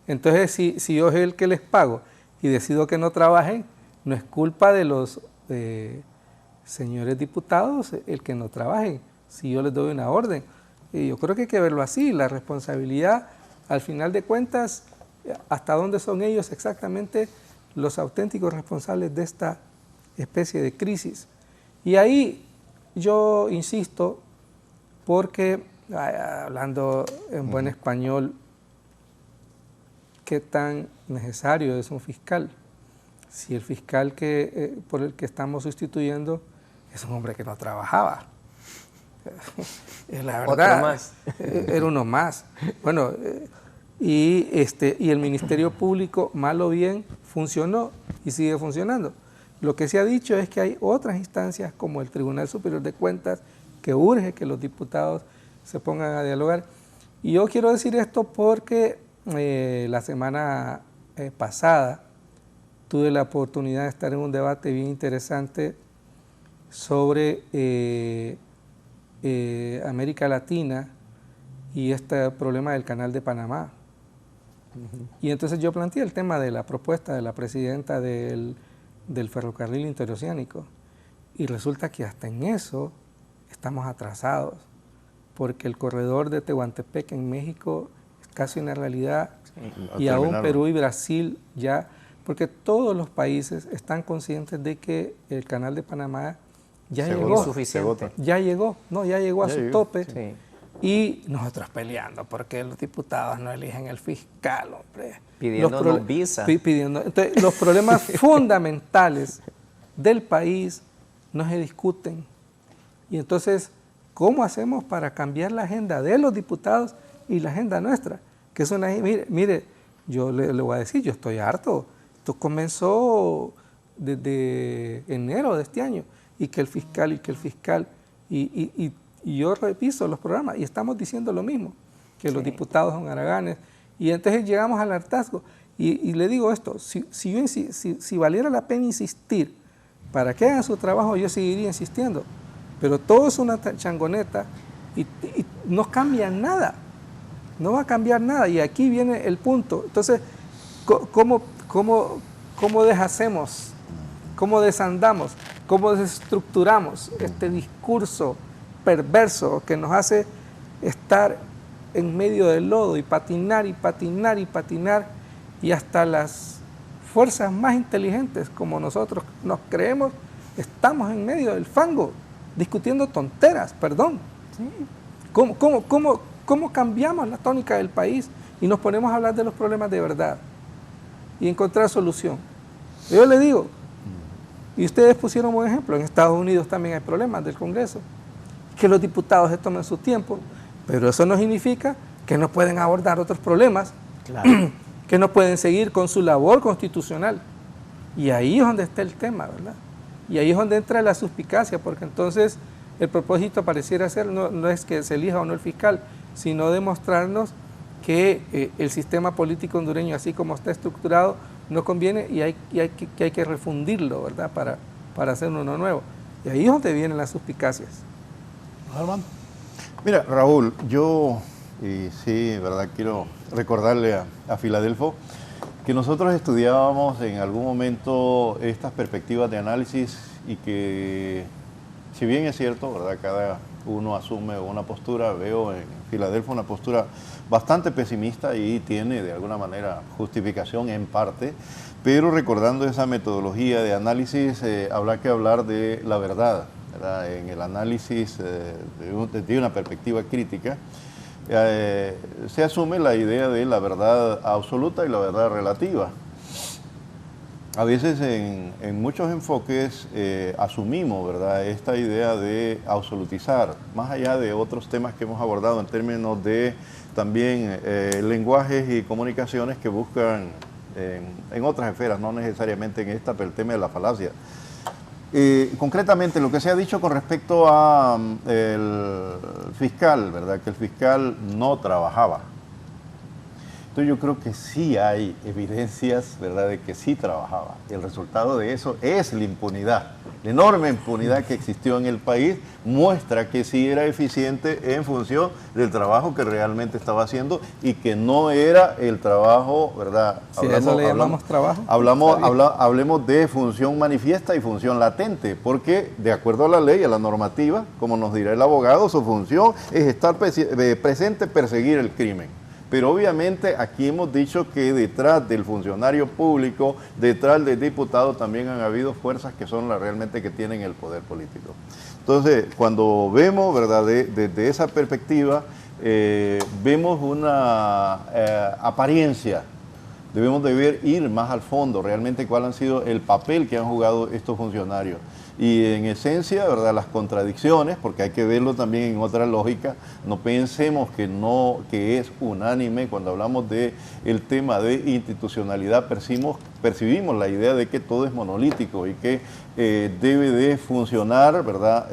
Entonces, si yo soy el que les pago y decido que no trabajen, no es culpa de los señores diputados el que no trabajen, si yo les doy una orden. Y yo creo que hay que verlo así, la responsabilidad. Al final de cuentas, ¿hasta dónde son ellos exactamente los auténticos responsables de esta especie de crisis? Y ahí yo insisto, porque, hablando en buen español, ¿qué tan necesario es un fiscal? Si el fiscal por el que estamos sustituyendo es un hombre que no trabajaba. La verdad, otro más. Era uno más. Bueno, y el Ministerio Público, mal o bien, funcionó y sigue funcionando. Lo que se ha dicho es que hay otras instancias como el Tribunal Superior de Cuentas que urge que los diputados se pongan a dialogar. Y yo quiero decir esto porque la semana pasada tuve la oportunidad de estar en un debate bien interesante sobre América Latina y este problema del Canal de Panamá. Y entonces yo planteé el tema de la propuesta de la presidenta del ferrocarril interoceánico, y resulta que hasta en eso estamos atrasados, porque el corredor de Tehuantepec en México es casi una realidad, y aún Perú y Brasil ya, porque todos los países están conscientes de que el Canal de Panamá ya llegó a su tope. Sí. Y nosotros peleando porque los diputados no eligen el fiscal, hombre. Pidiéndonos visa. Entonces, los problemas fundamentales del país no se discuten. Y entonces, ¿cómo hacemos para cambiar la agenda de los diputados y la agenda nuestra? Que es una, mire, yo le voy a decir, yo estoy harto. Esto comenzó desde enero de este año. Y que el fiscal, y yo reviso los programas y estamos diciendo lo mismo, que los diputados son haraganes. Y entonces llegamos al hartazgo. Y le digo esto, si valiera la pena insistir para que hagan su trabajo, yo seguiría insistiendo. pero todo es una changoneta y no cambia nada, no va a cambiar nada, y aquí viene el punto. Entonces, ¿cómo deshacemos, cómo desandamos, cómo desestructuramos este discurso perverso que nos hace estar en medio del lodo y patinar y patinar y patinar, y hasta las fuerzas más inteligentes como nosotros nos creemos, estamos en medio del fango, discutiendo tonteras, perdón. ¿Cómo cambiamos la tónica del país y nos ponemos a hablar de los problemas de verdad y encontrar solución? Yo le digo, y ustedes pusieron un ejemplo, en Estados Unidos también hay problemas del Congreso, que los diputados se tomen su tiempo, pero eso no significa que no pueden abordar otros problemas, claro, que no pueden seguir con su labor constitucional. Y ahí es donde está el tema, ¿verdad? Y ahí es donde entra la suspicacia, porque entonces el propósito pareciera ser, no es que se elija o no el fiscal, sino demostrarnos que el sistema político hondureño, así como está estructurado, no conviene y hay que refundirlo, ¿verdad? Para hacer uno nuevo. Y ahí es donde vienen las suspicacias. Armando. Mira, Raúl, yo sí, ¿verdad? Quiero recordarle a Filadelfo que nosotros estudiábamos en algún momento estas perspectivas de análisis y que, si bien es cierto, ¿verdad? Cada uno asume una postura, veo en Filadelfo una postura bastante pesimista y tiene de alguna manera justificación en parte, pero recordando esa metodología de análisis, habrá que hablar de la verdad, ¿verdad? En el análisis de una perspectiva crítica, se asume la idea de la verdad absoluta y la verdad relativa. A veces en muchos enfoques asumimos, ¿verdad?, esta idea de absolutizar, más allá de otros temas que hemos abordado en términos de también lenguajes y comunicaciones que buscan en otras esferas, no necesariamente en esta, pero el tema de la falacia. Concretamente, lo que se ha dicho con respecto a el fiscal, ¿verdad?, que el fiscal no trabajaba. Entonces yo creo que sí hay evidencias, ¿verdad?, de que sí trabajaba. El resultado de eso es la impunidad. La enorme impunidad que existió en el país muestra que sí era eficiente en función del trabajo que realmente estaba haciendo y que no era el trabajo, ¿verdad? Si eso le llamamos trabajo. Hablemos de función manifiesta y función latente, porque de acuerdo a la ley, a la normativa, como nos dirá el abogado, su función es estar presente, perseguir el crimen. Pero obviamente aquí hemos dicho que detrás del funcionario público, detrás del diputado, también han habido fuerzas que son las realmente que tienen el poder político. Entonces, cuando vemos, ¿verdad?, desde esa perspectiva, vemos una apariencia. Debemos de ir más al fondo, realmente cuál ha sido el papel que han jugado estos funcionarios. Y en esencia, ¿verdad?, las contradicciones, porque hay que verlo también en otra lógica, no pensemos que es unánime. Cuando hablamos del tema de institucionalidad, percibimos la idea de que todo es monolítico y que debe de funcionar, ¿verdad?,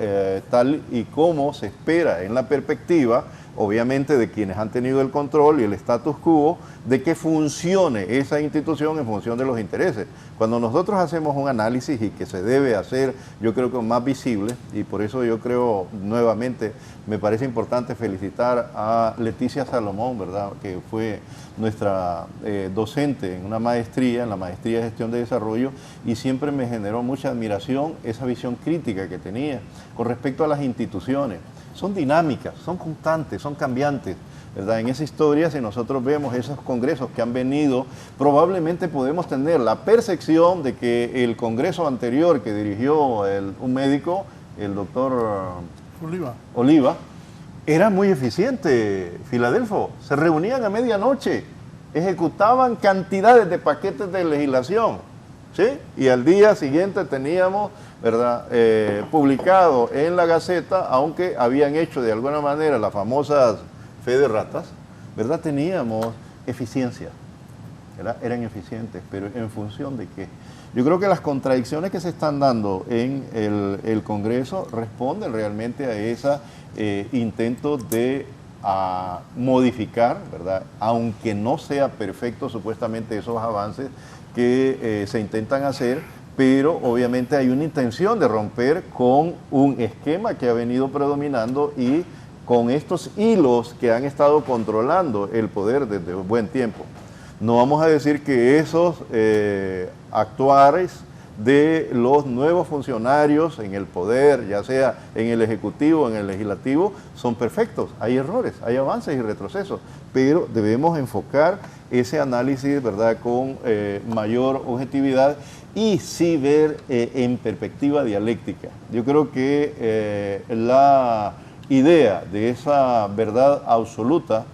tal y como se espera en la perspectiva, obviamente, de quienes han tenido el control y el status quo, de que funcione esa institución en función de los intereses. Cuando nosotros hacemos un análisis, y que se debe hacer, yo creo que más visible, y por eso yo creo, nuevamente, me parece importante felicitar a Leticia Salomón, ¿verdad?, que fue nuestra docente en una maestría, en la maestría de gestión de desarrollo, y siempre me generó mucha admiración esa visión crítica que tenía con respecto a las instituciones. Son dinámicas, son constantes, son cambiantes, ¿verdad? En esa historia, si nosotros vemos esos congresos que han venido, probablemente podemos tener la percepción de que el congreso anterior que dirigió un médico, el doctor Oliva, era muy eficiente, Filadelfo. Se reunían a medianoche, ejecutaban cantidades de paquetes de legislación, ¿sí? Y al día siguiente teníamos, ¿verdad?, publicado en la Gaceta, aunque habían hecho de alguna manera las famosas fe de ratas, ¿verdad?, teníamos eficiencia, ¿verdad? Eran eficientes, pero ¿en función de qué? Yo creo que las contradicciones que se están dando en el Congreso responden realmente a ese intento de modificar, ¿verdad?, aunque no sea perfecto supuestamente esos avances que se intentan hacer, pero obviamente hay una intención de romper con un esquema que ha venido predominando y con estos hilos que han estado controlando el poder desde un buen tiempo. No vamos a decir que esos actuares de los nuevos funcionarios en el poder, ya sea en el Ejecutivo, en el Legislativo, son perfectos. Hay errores, hay avances y retrocesos, pero debemos enfocar ese análisis, ¿verdad?, con mayor objetividad y sí ver en perspectiva dialéctica. Yo creo que la idea de esa verdad absoluta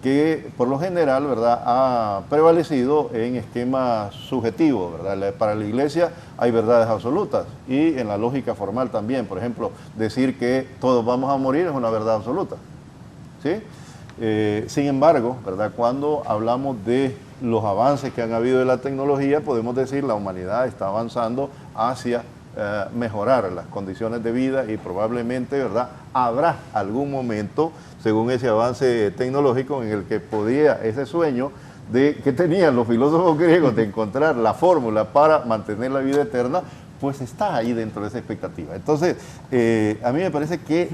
que por lo general, ¿verdad?, ha prevalecido en esquemas subjetivos, ¿verdad? Para la Iglesia hay verdades absolutas y en la lógica formal también. Por ejemplo, decir que todos vamos a morir es una verdad absoluta, ¿sí? Sin embargo, ¿verdad?, cuando hablamos de los avances que han habido en la tecnología, podemos decir que la humanidad está avanzando hacia mejorar las condiciones de vida y probablemente, ¿verdad?, habrá algún momento, según ese avance tecnológico, en el que podía ese sueño que tenían los filósofos griegos de encontrar la fórmula para mantener la vida eterna, pues está ahí dentro de esa expectativa. Entonces, a mí me parece que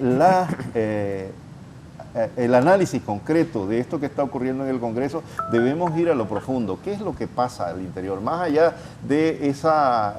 el análisis concreto de esto que está ocurriendo en el Congreso, debemos ir a lo profundo. ¿Qué es lo que pasa al interior? Más allá de esa,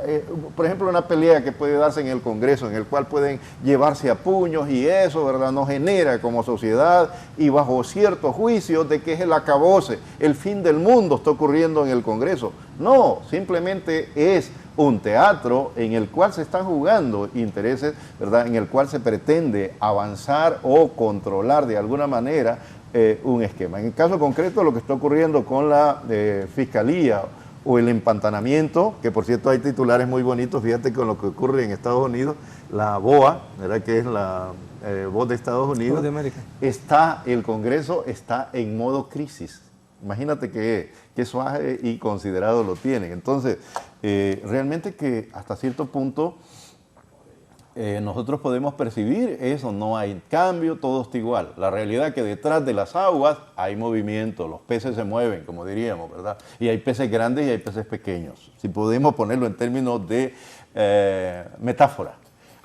por ejemplo, una pelea que puede darse en el Congreso, en el cual pueden llevarse a puños y eso, ¿verdad?, nos genera como sociedad y bajo ciertos juicios de que es el acabose, el fin del mundo está ocurriendo en el Congreso. No, simplemente es un teatro en el cual se están jugando intereses, ¿verdad?, en el cual se pretende avanzar o controlar de alguna manera un esquema. En el caso concreto, lo que está ocurriendo con la Fiscalía o el empantanamiento, que por cierto hay titulares muy bonitos, fíjate con lo que ocurre en Estados Unidos, la BOA, ¿verdad?, que es la voz de Estados Unidos, de América. El Congreso está en modo crisis. Imagínate qué suave y considerado lo tienen. Entonces, realmente que hasta cierto punto nosotros podemos percibir eso, no hay cambio, todo está igual. La realidad es que detrás de las aguas hay movimiento, los peces se mueven, como diríamos, ¿verdad? Y hay peces grandes y hay peces pequeños, si podemos ponerlo en términos de metáfora.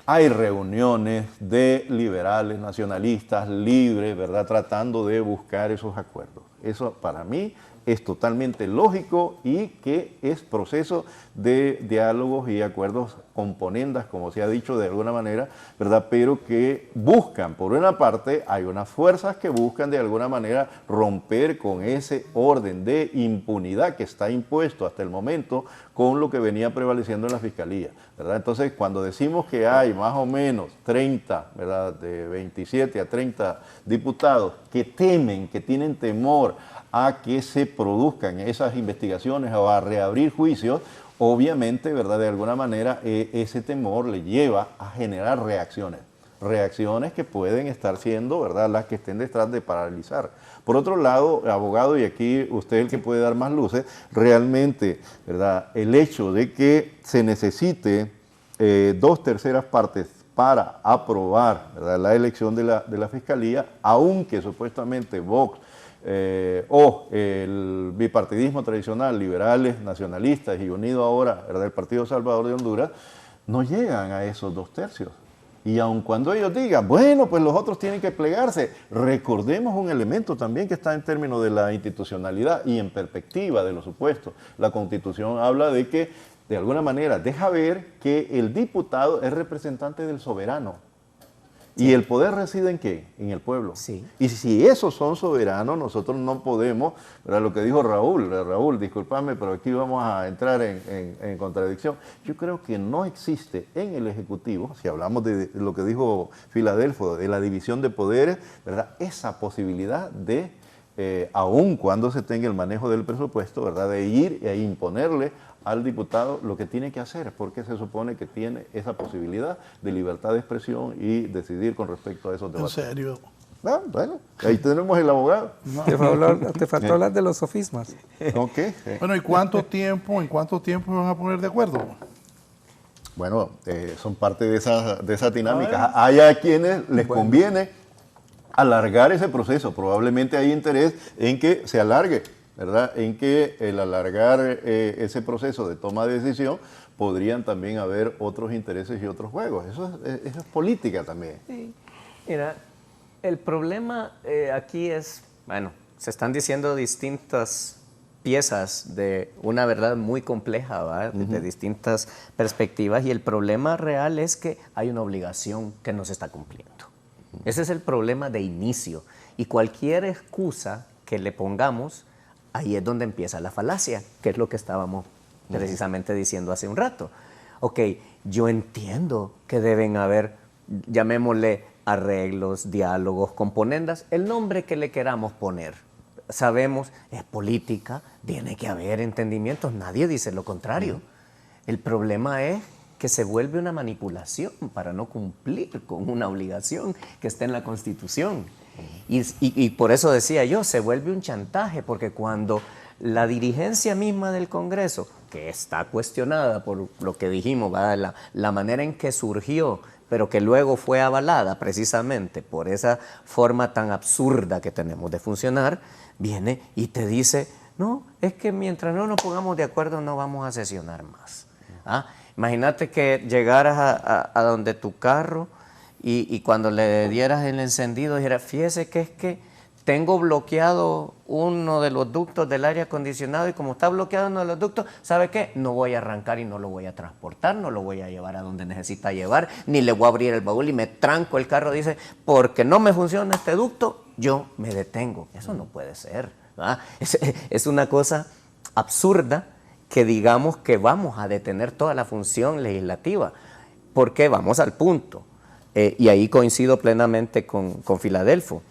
Hay reuniones de liberales, nacionalistas, libres, ¿verdad?, tratando de buscar esos acuerdos. Eso para mí es totalmente lógico y que es proceso de diálogos y acuerdos componendas, como se ha dicho de alguna manera, ¿verdad?, pero que buscan, por una parte, hay unas fuerzas que buscan de alguna manera romper con ese orden de impunidad que está impuesto hasta el momento con lo que venía prevaleciendo en la Fiscalía, ¿verdad? Entonces, cuando decimos que hay más o menos 30, ¿verdad?, de 27 a 30 diputados que temen, que tienen temor a que se produzcan esas investigaciones o a reabrir juicios, obviamente, ¿verdad?, de alguna manera ese temor le lleva a generar reacciones que pueden estar siendo, ¿verdad?, las que estén detrás de paralizar. Por otro lado, abogado, y aquí usted es el que puede dar más luces, realmente, ¿verdad?, el hecho de que se necesite 2/3 partes para aprobar, ¿verdad?, la elección de la Fiscalía, aunque supuestamente Vox o el bipartidismo tradicional, liberales, nacionalistas y unido ahora, ¿verdad?, el Partido Salvador de Honduras, no llegan a esos 2/3. Y aun cuando ellos digan, bueno, pues los otros tienen que plegarse, recordemos un elemento también que está en términos de la institucionalidad y en perspectiva de los supuestos. La Constitución habla de que, de alguna manera, deja ver que el diputado es representante del soberano. ¿Y el poder reside en qué? En el pueblo. Sí. Y si esos son soberanos, nosotros no podemos, ¿verdad?, lo que dijo Raúl, discúlpame, pero aquí vamos a entrar en contradicción. Yo creo que no existe en el Ejecutivo, si hablamos de lo que dijo Filadelfo, de la división de poderes, ¿verdad?, esa posibilidad de, aun cuando se tenga el manejo del presupuesto, ¿verdad?, de ir e imponerle al diputado lo que tiene que hacer, porque se supone que tiene esa posibilidad de libertad de expresión y decidir con respecto a esos debates. ¿En serio? Ah, bueno, ahí tenemos el abogado. No. Te faltó hablar de los sofismas. Ok. Bueno, ¿y en cuánto tiempo van a poner de acuerdo? Bueno, son parte de esa dinámica. Hay a quienes les conviene alargar ese proceso. Probablemente hay interés en que se alargue, ¿verdad?, en que el alargar ese proceso de toma de decisión podrían también haber otros intereses y otros juegos. Eso es política también. Sí. Mira, el problema aquí es, bueno, se están diciendo distintas piezas de una verdad muy compleja, ¿va? De distintas perspectivas, y el problema real es que hay una obligación que no se está cumpliendo. Ese es el problema de inicio, y cualquier excusa que le pongamos, ahí es donde empieza la falacia, que es lo que estábamos precisamente diciendo hace un rato. Ok, yo entiendo que deben haber, llamémosle arreglos, diálogos, componendas, el nombre que le queramos poner. Sabemos, es política, tiene que haber entendimientos, nadie dice lo contrario. El problema es que se vuelve una manipulación para no cumplir con una obligación que está en la Constitución. Y por eso decía yo, se vuelve un chantaje, porque cuando la dirigencia misma del Congreso, que está cuestionada por lo que dijimos, la manera en que surgió, pero que luego fue avalada precisamente por esa forma tan absurda que tenemos de funcionar, viene y te dice, no, es que mientras no nos pongamos de acuerdo no vamos a sesionar más. ¿Ah? Imagínate que llegaras a donde tu carro y cuando le dieras el encendido dijeras, fíjese que es que tengo bloqueado uno de los ductos del aire acondicionado, y como está bloqueado uno de los ductos, ¿sabe qué? No voy a arrancar y no lo voy a transportar, no lo voy a llevar a donde necesita llevar, ni le voy a abrir el baúl y me tranco el carro, dice, porque no me funciona este ducto, yo me detengo. Eso no puede ser, ¿verdad? Es una cosa absurda que digamos que vamos a detener toda la función legislativa. ¿Por qué? Vamos al punto. Y ahí coincido plenamente con Filadelfo.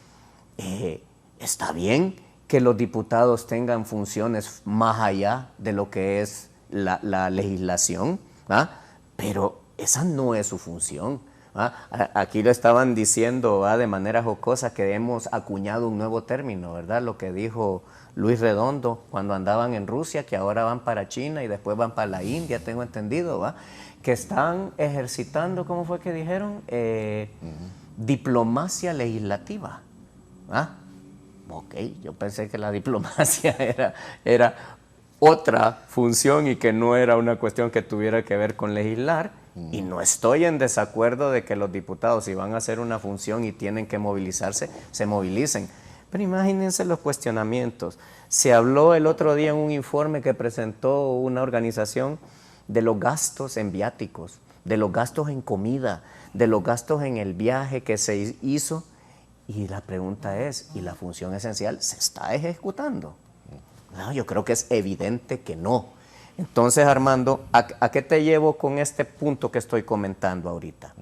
Está bien que los diputados tengan funciones más allá de lo que es la legislación, ¿ah? Pero esa no es su función, ¿ah? Aquí lo estaban diciendo, ¿va?, de manera jocosa, que hemos acuñado un nuevo término, ¿verdad? Lo que dijo Luis Redondo cuando andaban en Rusia, que ahora van para China y después van para la India, tengo entendido, ¿va? Que están ejercitando, ¿cómo fue que dijeron? Diplomacia legislativa. ¿Ah? Ok, yo pensé que la diplomacia era otra función y que no era una cuestión que tuviera que ver con legislar, y no estoy en desacuerdo de que los diputados, si van a hacer una función y tienen que movilizarse, se movilicen. Pero imagínense los cuestionamientos. Se habló el otro día en un informe que presentó una organización de los gastos en viáticos, de los gastos en comida, de los gastos en el viaje que se hizo. Y la pregunta es, ¿y la función esencial se está ejecutando? No, yo creo que es evidente que no. Entonces, Armando, ¿a qué te llevo con este punto que estoy comentando ahorita?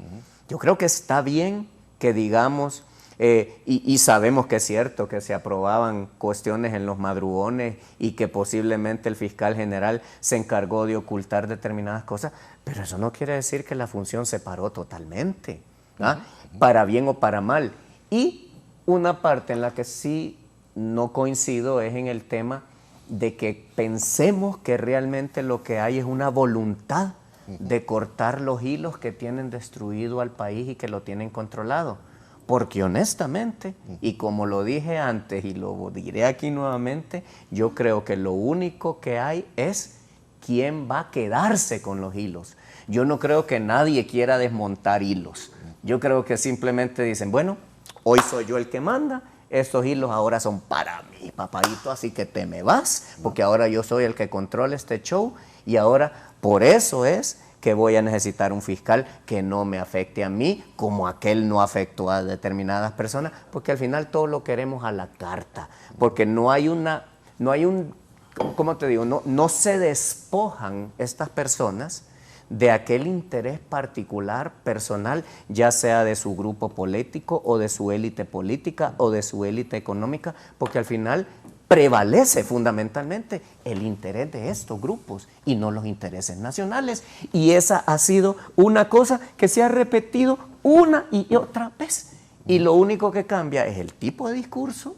Yo creo que está bien que digamos, y sabemos que es cierto que se aprobaban cuestiones en los madrugones y que posiblemente el fiscal general se encargó de ocultar determinadas cosas, pero eso no quiere decir que la función se paró totalmente, ¿ah? Para bien o para mal. Y una parte en la que sí no coincido es en el tema de que pensemos que realmente lo que hay es una voluntad de cortar los hilos que tienen destruido al país y que lo tienen controlado. Porque honestamente, y como lo dije antes y lo diré aquí nuevamente, yo creo que lo único que hay es quién va a quedarse con los hilos. Yo no creo que nadie quiera desmontar hilos. Yo creo que simplemente dicen, bueno, hoy soy yo el que manda, estos hilos ahora son para mí, papadito, así que te me vas, porque ahora yo soy el que controla este show, y ahora por eso es que voy a necesitar un fiscal que no me afecte a mí como aquel no afectó a determinadas personas, porque al final todo lo queremos a la carta, porque no hay un, ¿cómo te digo? No se despojan estas personas de aquel interés particular, personal, ya sea de su grupo político o de su élite política o de su élite económica, porque al final prevalece fundamentalmente el interés de estos grupos y no los intereses nacionales. Y esa ha sido una cosa que se ha repetido una y otra vez. Y lo único que cambia es el tipo de discurso,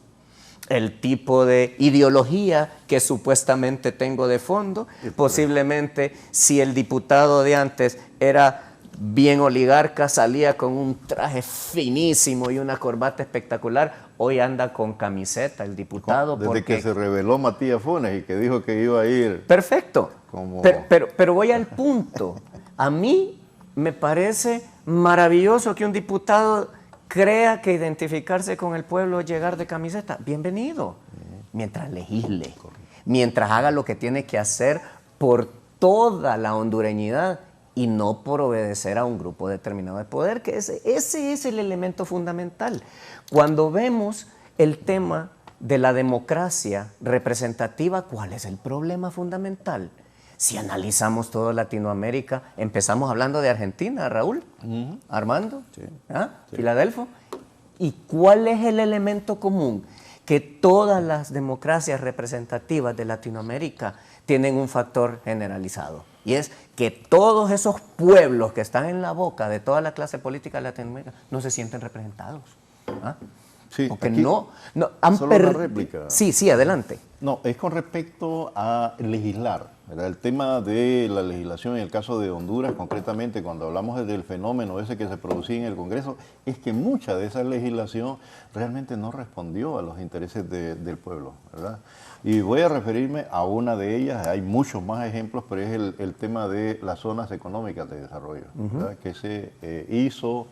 el tipo de ideología que supuestamente tengo de fondo. Posiblemente si el diputado de antes era bien oligarca, salía con un traje finísimo y una corbata espectacular. Hoy anda con camiseta el diputado. Desde que se reveló Matías Funes y que dijo que iba a ir... Perfecto. Como... Pero voy al punto. A mí me parece maravilloso que un diputado crea que identificarse con el pueblo es llegar de camiseta. Bienvenido. Mientras legisle, mientras haga lo que tiene que hacer por toda la hondureñidad y no por obedecer a un grupo determinado de poder, que ese es el elemento fundamental. Cuando vemos el tema de la democracia representativa, ¿cuál es el problema fundamental? Si analizamos toda Latinoamérica, empezamos hablando de Argentina, Raúl, Armando, sí. Filadelfo, ¿y cuál es el elemento común? Que todas las democracias representativas de Latinoamérica tienen un factor generalizado, y es que todos esos pueblos que están en la boca de toda la clase política de Latinoamérica no se sienten representados. ¿Ah? Sí, porque aquí, no han solo una réplica. Sí, adelante. No, es con respecto a legislar, ¿verdad? El tema de la legislación en el caso de Honduras, concretamente cuando hablamos del fenómeno ese que se producía en el Congreso, es que mucha de esa legislación realmente no respondió a los intereses del pueblo, ¿verdad? Y voy a referirme a una de ellas, hay muchos más ejemplos, pero es el tema de las zonas económicas de desarrollo, ¿verdad? Que se hizo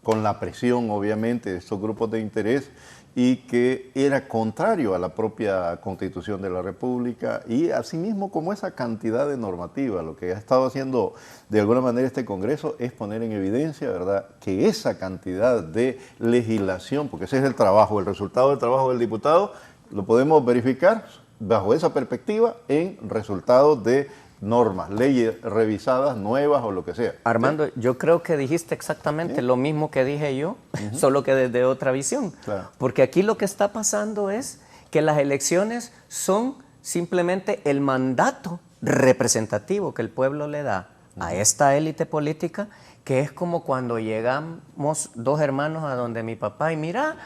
con la presión, obviamente, de estos grupos de interés, y que era contrario a la propia Constitución de la República, y asimismo como esa cantidad de normativa. Lo que ha estado haciendo de alguna manera este Congreso es poner en evidencia, ¿verdad?, que esa cantidad de legislación, porque ese es el trabajo, el resultado del trabajo del diputado, lo podemos verificar bajo esa perspectiva en resultados de normas, leyes revisadas, nuevas o lo que sea. Armando, yo creo que dijiste exactamente lo mismo que dije yo, solo que desde otra visión. Claro. Porque aquí lo que está pasando es que las elecciones son simplemente el mandato representativo que el pueblo le da a esta élite política, que es como cuando llegamos dos hermanos a donde mi papá y mira,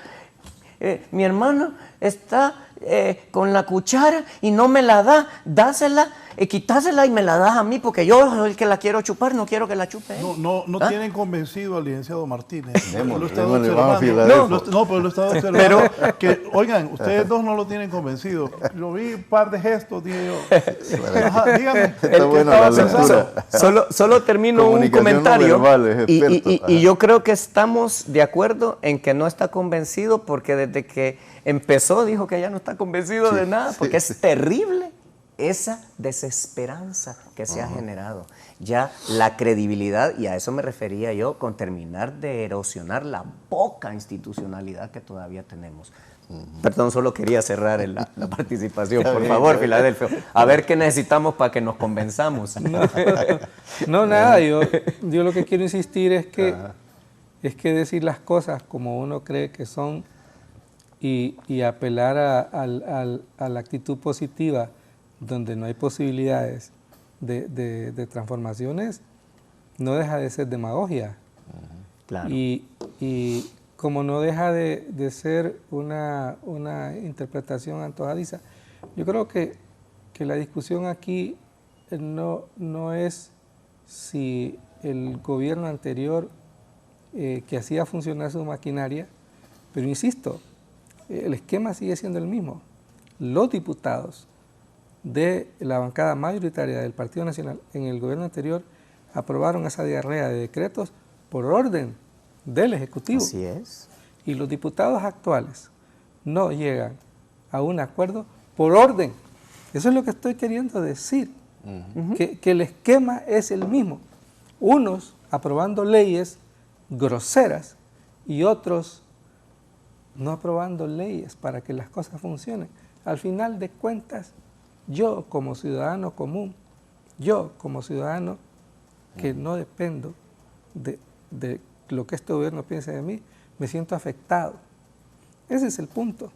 mi hermano está con la cuchara y no me la da, dásela, quitásela y me la das a mí porque yo soy el que la quiero chupar, no quiero que la chupe él. No tienen convencido al licenciado Martínez. Démosle, Lo he estado démosle, vamos a observando. Filadelfo. Pero lo he estado observando. Que, oigan, ustedes dos no lo tienen convencido. Yo vi un par de gestos, dije yo. Ajá, dígame. Está buena la lectura. Solo termino un Comunicación no comentario verbal, es experto. y yo creo que estamos de acuerdo en que no está convencido porque desde que empezó dijo que ya no está convencido de nada, porque es terrible esa desesperanza que se ha generado. Ya la credibilidad, y a eso me refería yo, con terminar de erosionar la poca institucionalidad que todavía tenemos. Perdón, solo quería cerrar la participación, por favor, Filadelfio. A ver qué necesitamos para que nos convenzamos. No, nada, yo lo que quiero insistir es que decir las cosas como uno cree que son y apelar a la actitud positiva donde no hay posibilidades de transformaciones, no deja de ser demagogia. Claro. Y como no deja de ser una interpretación antojadiza, yo creo que la discusión aquí no es si el gobierno anterior que hacía funcionar su maquinaria, pero insisto, el esquema sigue siendo el mismo. Los diputados de la bancada mayoritaria del Partido Nacional en el gobierno anterior aprobaron esa diarrea de decretos por orden del Ejecutivo. Así es. Y los diputados actuales no llegan a un acuerdo por orden. Eso es lo que estoy queriendo decir, que el esquema es el mismo. Unos aprobando leyes groseras y otros no aprobando leyes para que las cosas funcionen. Al final de cuentas, yo como ciudadano común, yo como ciudadano que no dependo de lo que este gobierno piense de mí, me siento afectado. Ese es el punto.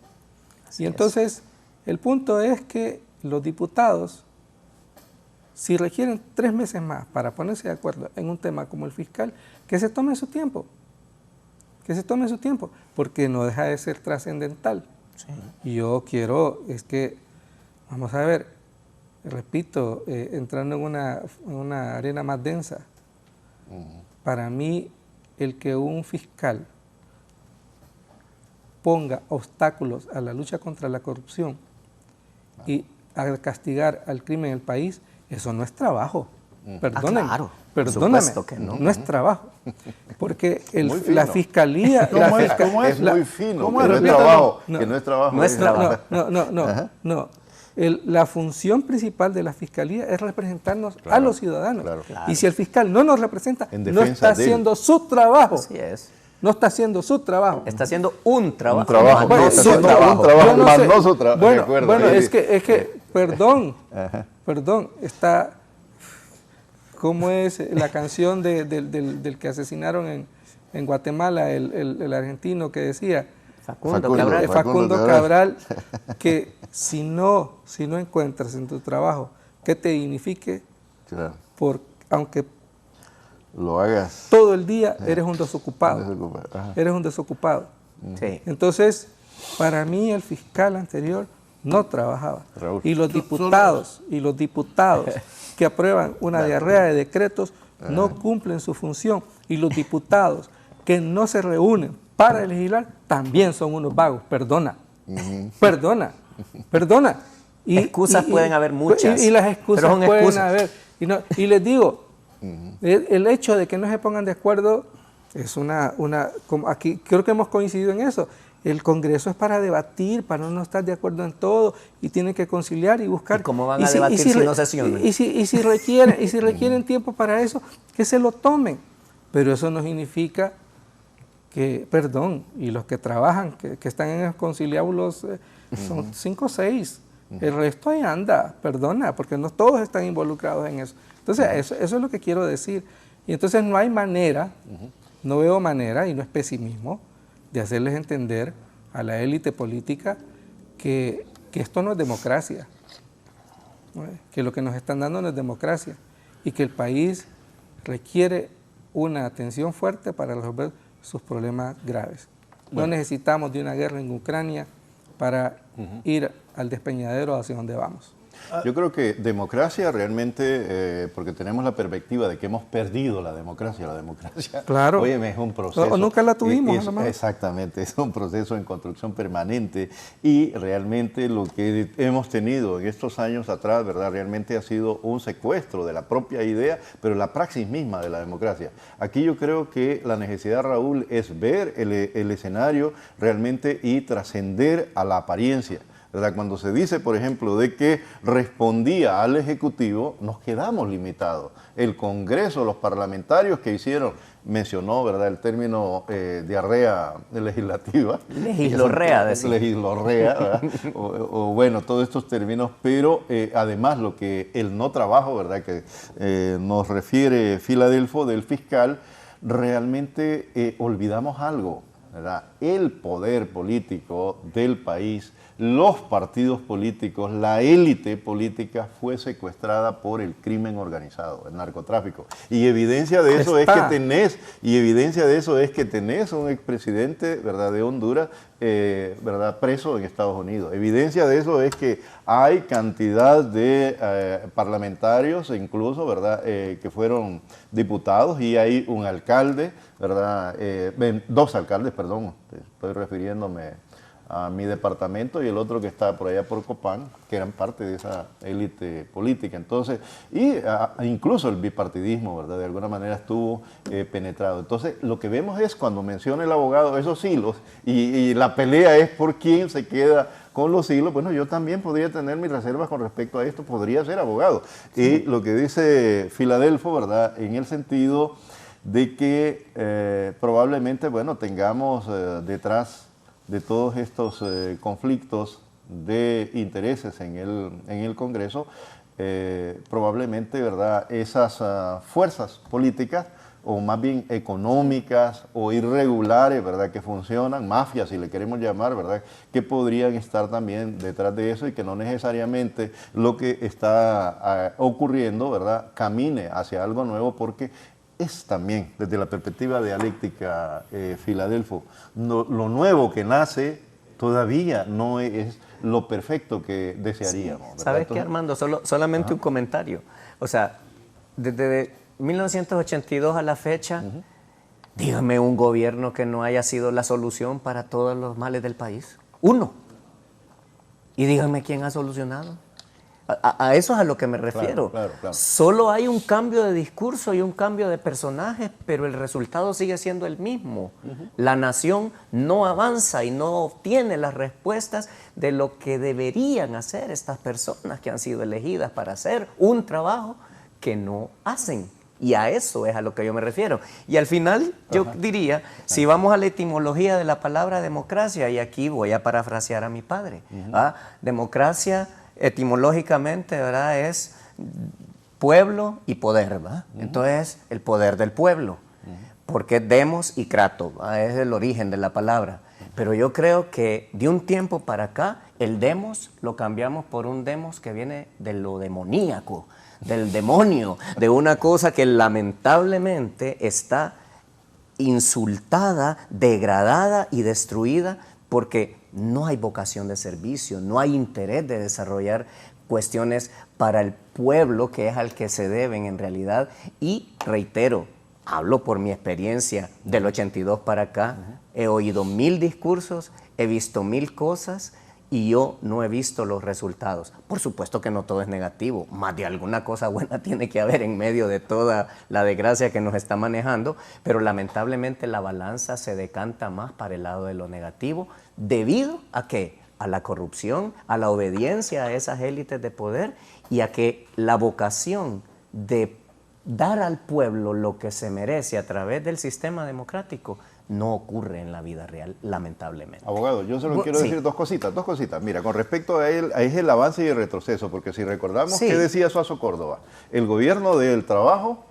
Así y entonces, el punto es que los diputados, si requieren 3 meses más para ponerse de acuerdo en un tema como el fiscal, que se tomen su tiempo. Que se tomen su tiempo, porque no deja de ser trascendental. Sí. Y yo quiero, es que, vamos a ver, repito, entrando en una arena más densa, Para mí, el que un fiscal ponga obstáculos a la lucha contra la corrupción y a castigar al crimen en el país, eso no es trabajo. Perdónenme, claro, perdóname, por supuesto que no. no es trabajo. Porque Muy fino. la fiscalía... ¿Cómo es? ¿Cómo es? Es muy fino, ¿Cómo que es? no es Repítelo. trabajo, No. que no es trabajo. No es trabajo. No. La función principal de la fiscalía es representarnos a los ciudadanos. Claro. Y si el fiscal no nos representa, En no defensa está de él. haciendo su trabajo. Así es. No está haciendo su trabajo. Está haciendo un trabajo. Un trabajo, Bueno, no, está su haciendo trabajo. un trabajo, Yo no más sé. no su trabajo. Bueno, es que, perdón, está, ¿cómo es la canción del que asesinaron en Guatemala, el argentino que decía, Facundo Cabral. Facundo Cabral, que si no encuentras en tu trabajo que te dignifique, Claro, aunque lo hagas. todo el día eres un desocupado. Ajá. Eres un desocupado. Sí. Entonces, para mí el fiscal anterior no trabajaba. Raúl. Y los diputados que aprueban una diarrea de decretos no cumplen su función. Y los diputados que no se reúnen para legislar también son unos vagos. Perdona. Excusas pueden haber muchas, Y las excusas pero son pueden excusas. haber. Y les digo, el hecho de que no se pongan de acuerdo es como aquí creo que hemos coincidido en eso. El Congreso es para debatir, para no estar de acuerdo en todo, y tienen que conciliar y buscar. ¿Y cómo van a debatir si no sesionan? Y si requieren tiempo para eso, que se lo tomen. Pero eso no significa que, y los que trabajan, que están en los conciliábulos, son 5 o 6. El resto ahí anda, porque no todos están involucrados en eso. Entonces, eso es lo que quiero decir. Y entonces no hay manera, no veo manera, y no es pesimismo, de hacerles entender a la élite política que esto no es democracia, ¿no? Que lo que nos están dando no es democracia y que el país requiere una atención fuerte para resolver sus problemas graves. No necesitamos de una guerra en Ucrania para ir al despeñadero hacia donde vamos. Yo creo que democracia realmente, porque tenemos la perspectiva de que hemos perdido la democracia. Claro. Óyeme, es un proceso. O nunca la tuvimos. Exactamente, es un proceso en construcción permanente y realmente lo que hemos tenido en estos años atrás, ¿verdad? Realmente ha sido un secuestro de la propia idea, pero la praxis misma de la democracia. Aquí yo creo que la necesidad, Raúl, es ver el escenario realmente y trascender a la apariencia, ¿verdad? Cuando se dice, por ejemplo, de que respondía al Ejecutivo, nos quedamos limitados. El Congreso, los parlamentarios que hicieron, mencionó, ¿verdad?, el término diarrea legislativa. Legislorrea, decía. Legislorrea, ¿verdad? o bueno, todos estos términos, pero además lo que el no trabajo, ¿verdad?, que nos refiere Filadelfo del fiscal, realmente olvidamos algo, ¿verdad? El poder político del país, los partidos políticos, la élite política fue secuestrada por el crimen organizado, el narcotráfico. Y evidencia de eso es que tenés un expresidente, ¿verdad?, de Honduras, ¿verdad?, preso en Estados Unidos. Evidencia de eso es que hay cantidad de parlamentarios, incluso, ¿verdad?, que fueron diputados, y hay un alcalde, ¿verdad?, 2 alcaldes, perdón, estoy refiriéndome a mi departamento, y el otro que está por allá por Copán, que eran parte de esa élite política. Entonces, incluso el bipartidismo, ¿verdad?, de alguna manera estuvo penetrado. Entonces, lo que vemos es cuando menciona el abogado esos hilos, y la pelea es por quién se queda con los hilos. Bueno, yo también podría tener mis reservas con respecto a esto, podría ser abogado. Sí. Y lo que dice Filadelfo, ¿verdad?, en el sentido de que probablemente, bueno, tengamos detrás de todos estos conflictos de intereses en el Congreso, probablemente, ¿verdad?, esas fuerzas políticas, o más bien económicas o irregulares, ¿verdad?, que funcionan, mafias si le queremos llamar, ¿verdad?, que podrían estar también detrás de eso, y que no necesariamente lo que está ocurriendo, ¿verdad?, camine hacia algo nuevo, porque es también, desde la perspectiva dialéctica, Filadelfo, lo nuevo que nace todavía no es lo perfecto que desearíamos. Sí. ¿Sabes qué, Armando? Solamente un comentario. O sea, desde 1982 a la fecha, dígame un gobierno que no haya sido la solución para todos los males del país. Uno. Y díganme quién ha solucionado. A eso es a lo que me refiero. Claro. Solo hay un cambio de discurso y un cambio de personajes, pero el resultado sigue siendo el mismo. La nación no avanza y no obtiene las respuestas de lo que deberían hacer estas personas que han sido elegidas para hacer un trabajo que no hacen. Y a eso es a lo que yo me refiero. Y al final yo diría, si vamos a la etimología de la palabra democracia, y aquí voy a parafrasear a mi padre, democracia etimológicamente, ¿verdad?, es pueblo y poder, ¿verdad? Entonces, el poder del pueblo, porque demos y kratos, es el origen de la palabra. Pero yo creo que de un tiempo para acá, el demos lo cambiamos por un demos que viene de lo demoníaco, del demonio, de una cosa que lamentablemente está insultada, degradada y destruida porque no hay vocación de servicio, no hay interés de desarrollar cuestiones para el pueblo, que es al que se deben en realidad. Y reitero, hablo por mi experiencia del 82 para acá, he oído 1000 discursos, he visto 1000 cosas y yo no he visto los resultados. Por supuesto que no todo es negativo, más de alguna cosa buena tiene que haber en medio de toda la desgracia que nos está manejando, pero lamentablemente la balanza se decanta más para el lado de lo negativo, debido a que a la corrupción, a la obediencia a esas élites de poder y a que la vocación de dar al pueblo lo que se merece a través del sistema democrático no ocurre en la vida real, lamentablemente. Abogado, yo solo quiero decir dos cositas. Mira, con respecto a él, es el avance y el retroceso, porque si recordamos, ¿qué decía Suazo Córdoba? El gobierno del trabajo,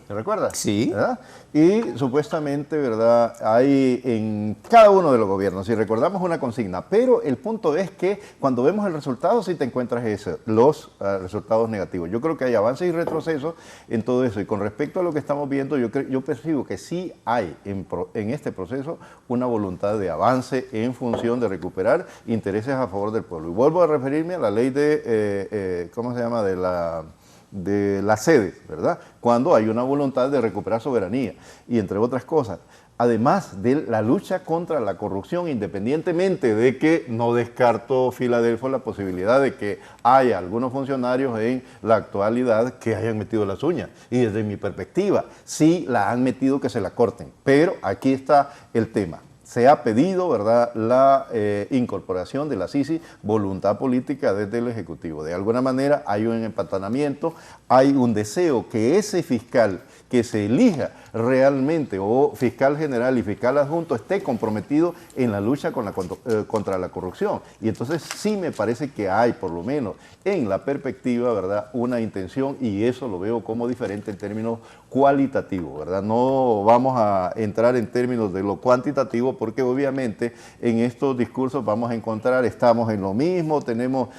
¿te recuerdas? Sí. ¿Verdad? Y supuestamente, ¿verdad?, hay en cada uno de los gobiernos, si recordamos, una consigna, pero el punto es que cuando vemos el resultado sí te encuentras los resultados negativos. Yo creo que hay avances y retrocesos en todo eso, y con respecto a lo que estamos viendo, yo percibo que sí hay en este proceso una voluntad de avance en función de recuperar intereses a favor del pueblo. Y vuelvo a referirme a la ley de, ¿cómo se llama?, de la sede, ¿verdad? Cuando hay una voluntad de recuperar soberanía y entre otras cosas. Además de la lucha contra la corrupción, independientemente de que no descarto, Filadelfo, la posibilidad de que haya algunos funcionarios en la actualidad que hayan metido las uñas. Y desde mi perspectiva, sí la han metido, que se la corten. Pero aquí está el tema. Se ha pedido, ¿verdad?, la incorporación de la CICI, voluntad política desde el Ejecutivo. De alguna manera hay un empatanamiento, hay un deseo que ese fiscal que se elija realmente, o fiscal general y fiscal adjunto, esté comprometido en la lucha contra la corrupción. Y entonces sí me parece que hay, por lo menos en la perspectiva, ¿verdad?, una intención, y eso lo veo como diferente en términos cualitativos, ¿verdad? No vamos a entrar en términos de lo cuantitativo, porque obviamente en estos discursos vamos a encontrar, estamos en lo mismo, tenemos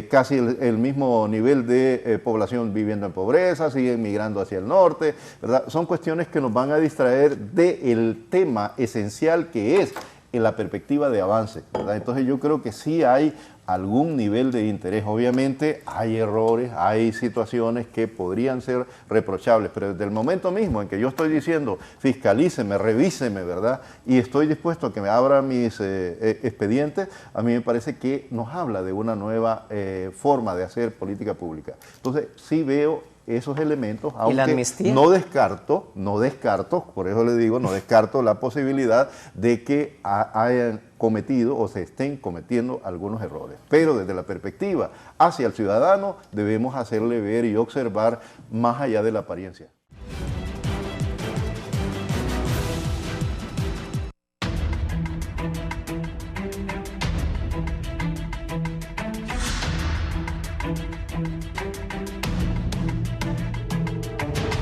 casi el mismo nivel de población viviendo en pobreza, siguen migrando hacia el norte, ¿verdad? Son cuestiones que nos van a distraer del tema esencial, que es en la perspectiva de avance, ¿verdad? Entonces yo creo que sí hay algún nivel de interés. Obviamente hay errores, hay situaciones que podrían ser reprochables, pero desde el momento mismo en que yo estoy diciendo fiscalíceme, revíseme, ¿verdad?, y estoy dispuesto a que me abran mis expedientes, a mí me parece que nos habla de una nueva forma de hacer política pública. Entonces sí veo esos elementos, aunque no descarto, por eso le digo, no descarto la posibilidad de que hayan cometido o se estén cometiendo algunos errores. Pero desde la perspectiva hacia el ciudadano debemos hacerle ver y observar más allá de la apariencia.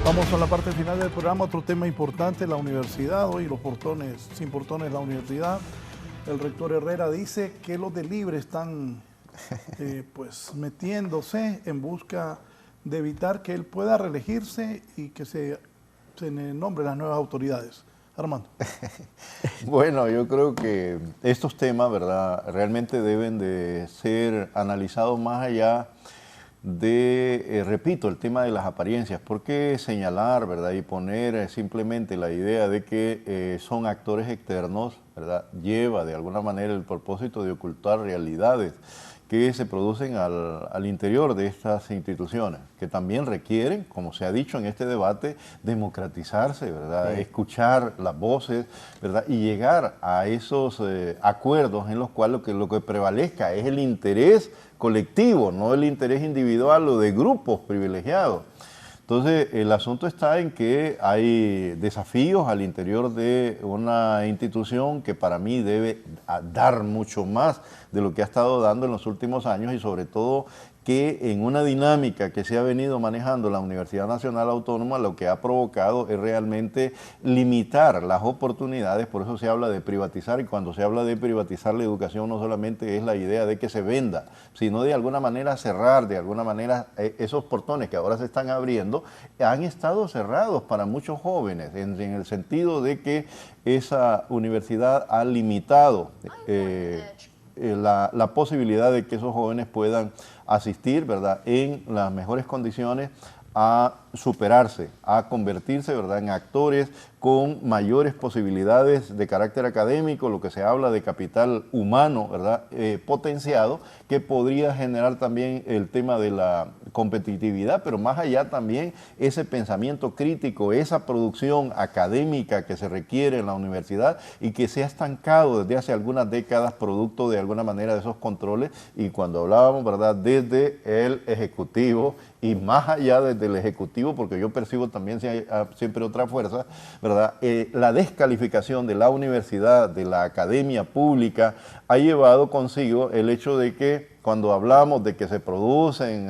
Vamos a la parte final del programa, otro tema importante, la universidad. Hoy los portones, sin portones, la universidad. El rector Herrera dice que los de Libre están pues metiéndose en busca de evitar que él pueda reelegirse y que se nombren las nuevas autoridades. Armando. Bueno, yo creo que estos temas, ¿verdad?, realmente deben de ser analizados más allá de, repito, el tema de las apariencias. ¿Por qué señalar, verdad, y poner simplemente la idea de que son actores externos, verdad? Lleva de alguna manera el propósito de ocultar realidades que se producen al interior de estas instituciones, que también requieren, como se ha dicho en este debate, democratizarse, ¿verdad? Sí. Escuchar las voces, ¿verdad? Y llegar a esos acuerdos en los cuales lo que prevalezca es el interés colectivo, no el interés individual o de grupos privilegiados. Entonces, el asunto está en que hay desafíos al interior de una institución que para mí debe dar mucho más de lo que ha estado dando en los últimos años y sobre todo que en una dinámica que se ha venido manejando la Universidad Nacional Autónoma, lo que ha provocado es realmente limitar las oportunidades. Por eso se habla de privatizar, y cuando se habla de privatizar la educación no solamente es la idea de que se venda, sino de alguna manera cerrar, de alguna manera esos portones que ahora se están abriendo, han estado cerrados para muchos jóvenes, en el sentido de que esa universidad ha limitado la posibilidad de que esos jóvenes puedan asistir, ¿verdad?, en las mejores condiciones a superarse, a convertirse, ¿verdad?, en actores con mayores posibilidades de carácter académico, lo que se habla de capital humano, ¿verdad?, potenciado, que podría generar también el tema de la competitividad, pero más allá también ese pensamiento crítico, esa producción académica que se requiere en la universidad y que se ha estancado desde hace algunas décadas producto de alguna manera de esos controles. Y cuando hablábamos, ¿verdad?, desde el Ejecutivo y más allá desde el Ejecutivo, porque yo percibo también siempre otra fuerza, ¿verdad? La descalificación de la universidad, de la academia pública, ha llevado consigo el hecho de que cuando hablamos de que se producen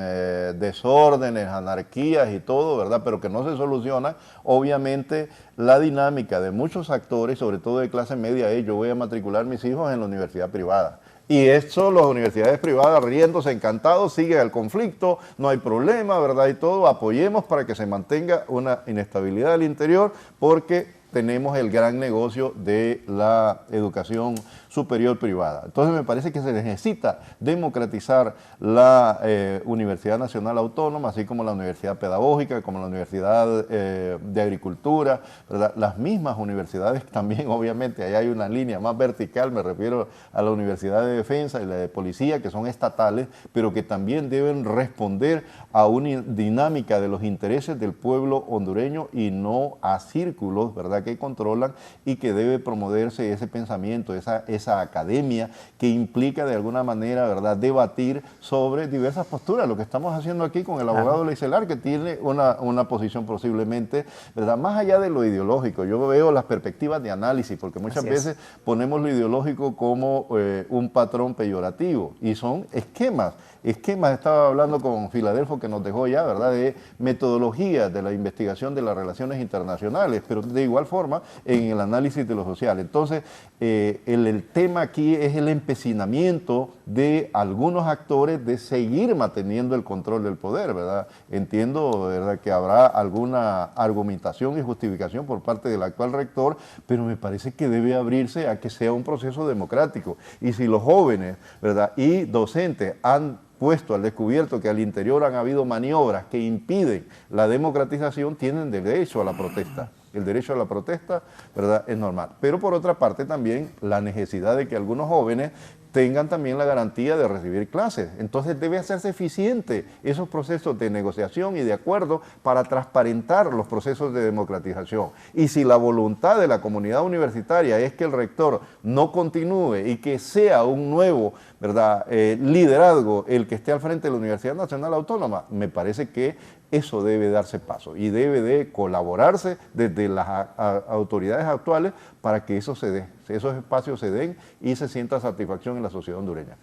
desórdenes, anarquías y todo, ¿verdad?, pero que no se soluciona, obviamente la dinámica de muchos actores, sobre todo de clase media, es: yo voy a matricular mis hijos en la universidad privada. Y eso, las universidades privadas riéndose encantados, sigue el conflicto, no hay problema, ¿verdad? Y todo, apoyemos para que se mantenga una inestabilidad al interior, porque tenemos el gran negocio de la educación superior privada. Entonces me parece que se necesita democratizar la Universidad Nacional Autónoma, así como la Universidad Pedagógica, como la Universidad de Agricultura, ¿verdad? Las mismas universidades también, obviamente, ahí hay una línea más vertical, me refiero a la Universidad de Defensa y la de Policía, que son estatales, pero que también deben responder a una dinámica de los intereses del pueblo hondureño y no a círculos, ¿verdad?, que controlan, y que debe promoverse ese pensamiento, esa academia que implica de alguna manera, ¿verdad?, debatir sobre diversas posturas, lo que estamos haciendo aquí con el abogado Leicelar, que tiene una posición posiblemente, ¿verdad?, más allá de lo ideológico. Yo veo las perspectivas de análisis, porque muchas veces ponemos lo ideológico como un patrón peyorativo, y son esquemas. Estaba hablando con Filadelfo, que nos dejó ya, ¿verdad?, de metodologías de la investigación de las relaciones internacionales, pero de igual forma en el análisis de lo social. Entonces, el tema aquí es el empecinamiento de algunos actores de seguir manteniendo el control del poder, ¿verdad? Entiendo, ¿verdad?, que habrá alguna argumentación y justificación por parte del actual rector, pero me parece que debe abrirse a que sea un proceso democrático. Y si los jóvenes, ¿verdad?, y docentes han puesto al descubierto que al interior han habido maniobras que impiden la democratización, tienen derecho a la protesta. El derecho a la protesta, ¿verdad?, es normal. Pero por otra parte también la necesidad de que algunos jóvenes tengan también la garantía de recibir clases. Entonces debe hacerse eficiente esos procesos de negociación y de acuerdo para transparentar los procesos de democratización. Y si la voluntad de la comunidad universitaria es que el rector no continúe y que sea un nuevo, ¿verdad?, liderazgo el que esté al frente de la Universidad Nacional Autónoma, me parece que eso debe darse paso y debe de colaborarse desde las autoridades actuales para que eso se dé, esos espacios se den y se sienta satisfacción en la sociedad hondureña.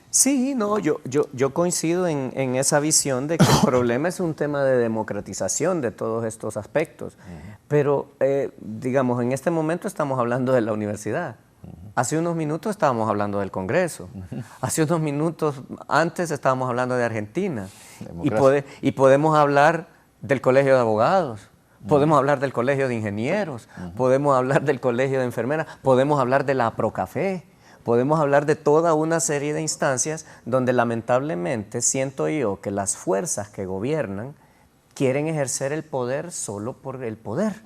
Sí, no, yo coincido en esa visión de que el problema es un tema de democratización de todos estos aspectos, pero digamos, en este momento estamos hablando de la universidad. Hace unos minutos estábamos hablando del Congreso, hace unos minutos antes estábamos hablando de Argentina, y podemos hablar del Colegio de Abogados, podemos hablar del Colegio de Ingenieros, podemos hablar del Colegio de Enfermeras, podemos hablar de la Procafé, podemos hablar de toda una serie de instancias donde lamentablemente siento yo que las fuerzas que gobiernan quieren ejercer el poder solo por el poder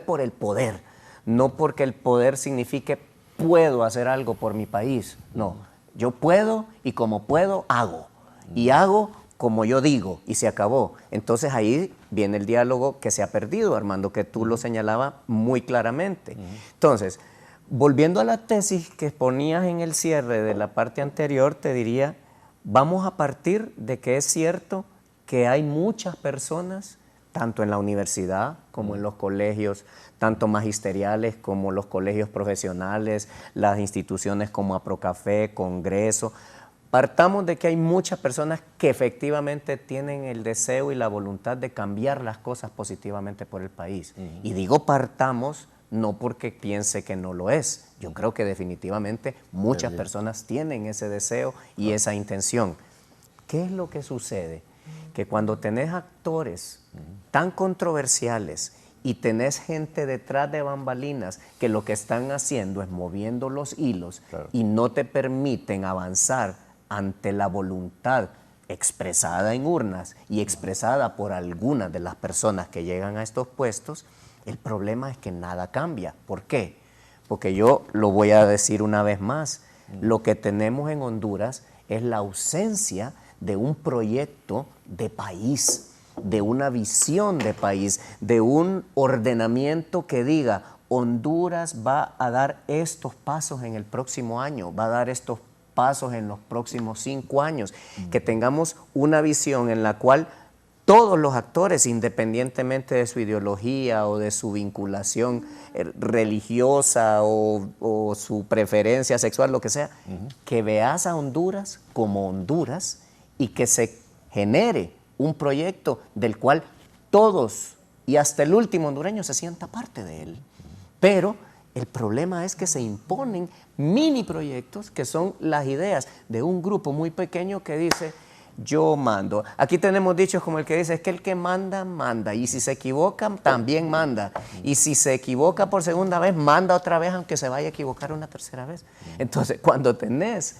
por el poder, no porque el poder signifique puedo hacer algo por mi país, no, yo puedo y como puedo hago, y hago como yo digo, y se acabó. Entonces ahí viene el diálogo que se ha perdido, Armando, que tú lo señalabas muy claramente. Entonces, volviendo a la tesis que ponías en el cierre de la parte anterior, te diría, vamos a partir de que es cierto que hay muchas personas, tanto en la universidad como en los colegios, tanto magisteriales como los colegios profesionales, las instituciones como Aprocafé, Congreso. Partamos de que hay muchas personas que efectivamente tienen el deseo y la voluntad de cambiar las cosas positivamente por el país. Y digo partamos no porque piense que no lo es. Yo creo que definitivamente muchas personas tienen ese deseo y esa intención. ¿Qué es lo que sucede? Que cuando tenés actores tan controversiales y tenés gente detrás de bambalinas que lo que están haciendo es moviendo los hilos y no te permiten avanzar ante la voluntad expresada en urnas y expresada por algunas de las personas que llegan a estos puestos, el problema es que nada cambia. ¿Por qué? Porque yo lo voy a decir una vez más, lo que tenemos en Honduras es la ausencia de un proyecto de país, de una visión de país, de un ordenamiento que diga Honduras va a dar estos pasos en el próximo año, va a dar estos pasos en los próximos 5 años, que tengamos una visión en la cual todos los actores, independientemente de su ideología o de su vinculación religiosa o su preferencia sexual, lo que sea, que veas a Honduras como Honduras y que se genere un proyecto del cual todos y hasta el último hondureño se sienta parte de él. Pero el problema es que se imponen mini proyectos que son las ideas de un grupo muy pequeño que dice yo mando. Aquí tenemos dichos como el que dice es que el que manda, manda, y si se equivoca también manda, y si se equivoca por segunda vez, manda otra vez aunque se vaya a equivocar una tercera vez. Entonces cuando tenés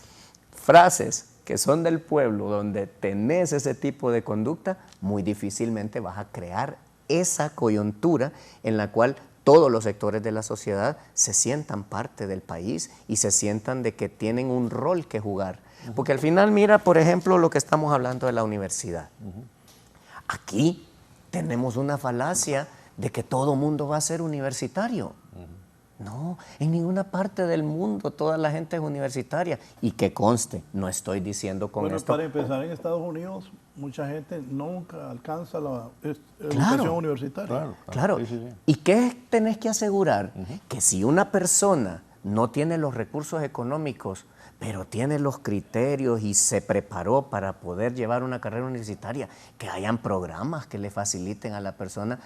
frases que son del pueblo, donde tenés ese tipo de conducta, muy difícilmente vas a crear esa coyuntura en la cual todos los sectores de la sociedad se sientan parte del país y se sientan de que tienen un rol que jugar. Porque al final, mira, por ejemplo, lo que estamos hablando de la universidad. Aquí tenemos una falacia de que todo mundo va a ser universitario. No, en ninguna parte del mundo toda la gente es universitaria. Y que conste, no estoy diciendo con esto... Para empezar, en Estados Unidos, mucha gente nunca alcanza la educación universitaria. Claro. Sí. ¿Y qué tenés que asegurar? Que si una persona no tiene los recursos económicos, pero tiene los criterios y se preparó para poder llevar una carrera universitaria, que hayan programas que le faciliten a la persona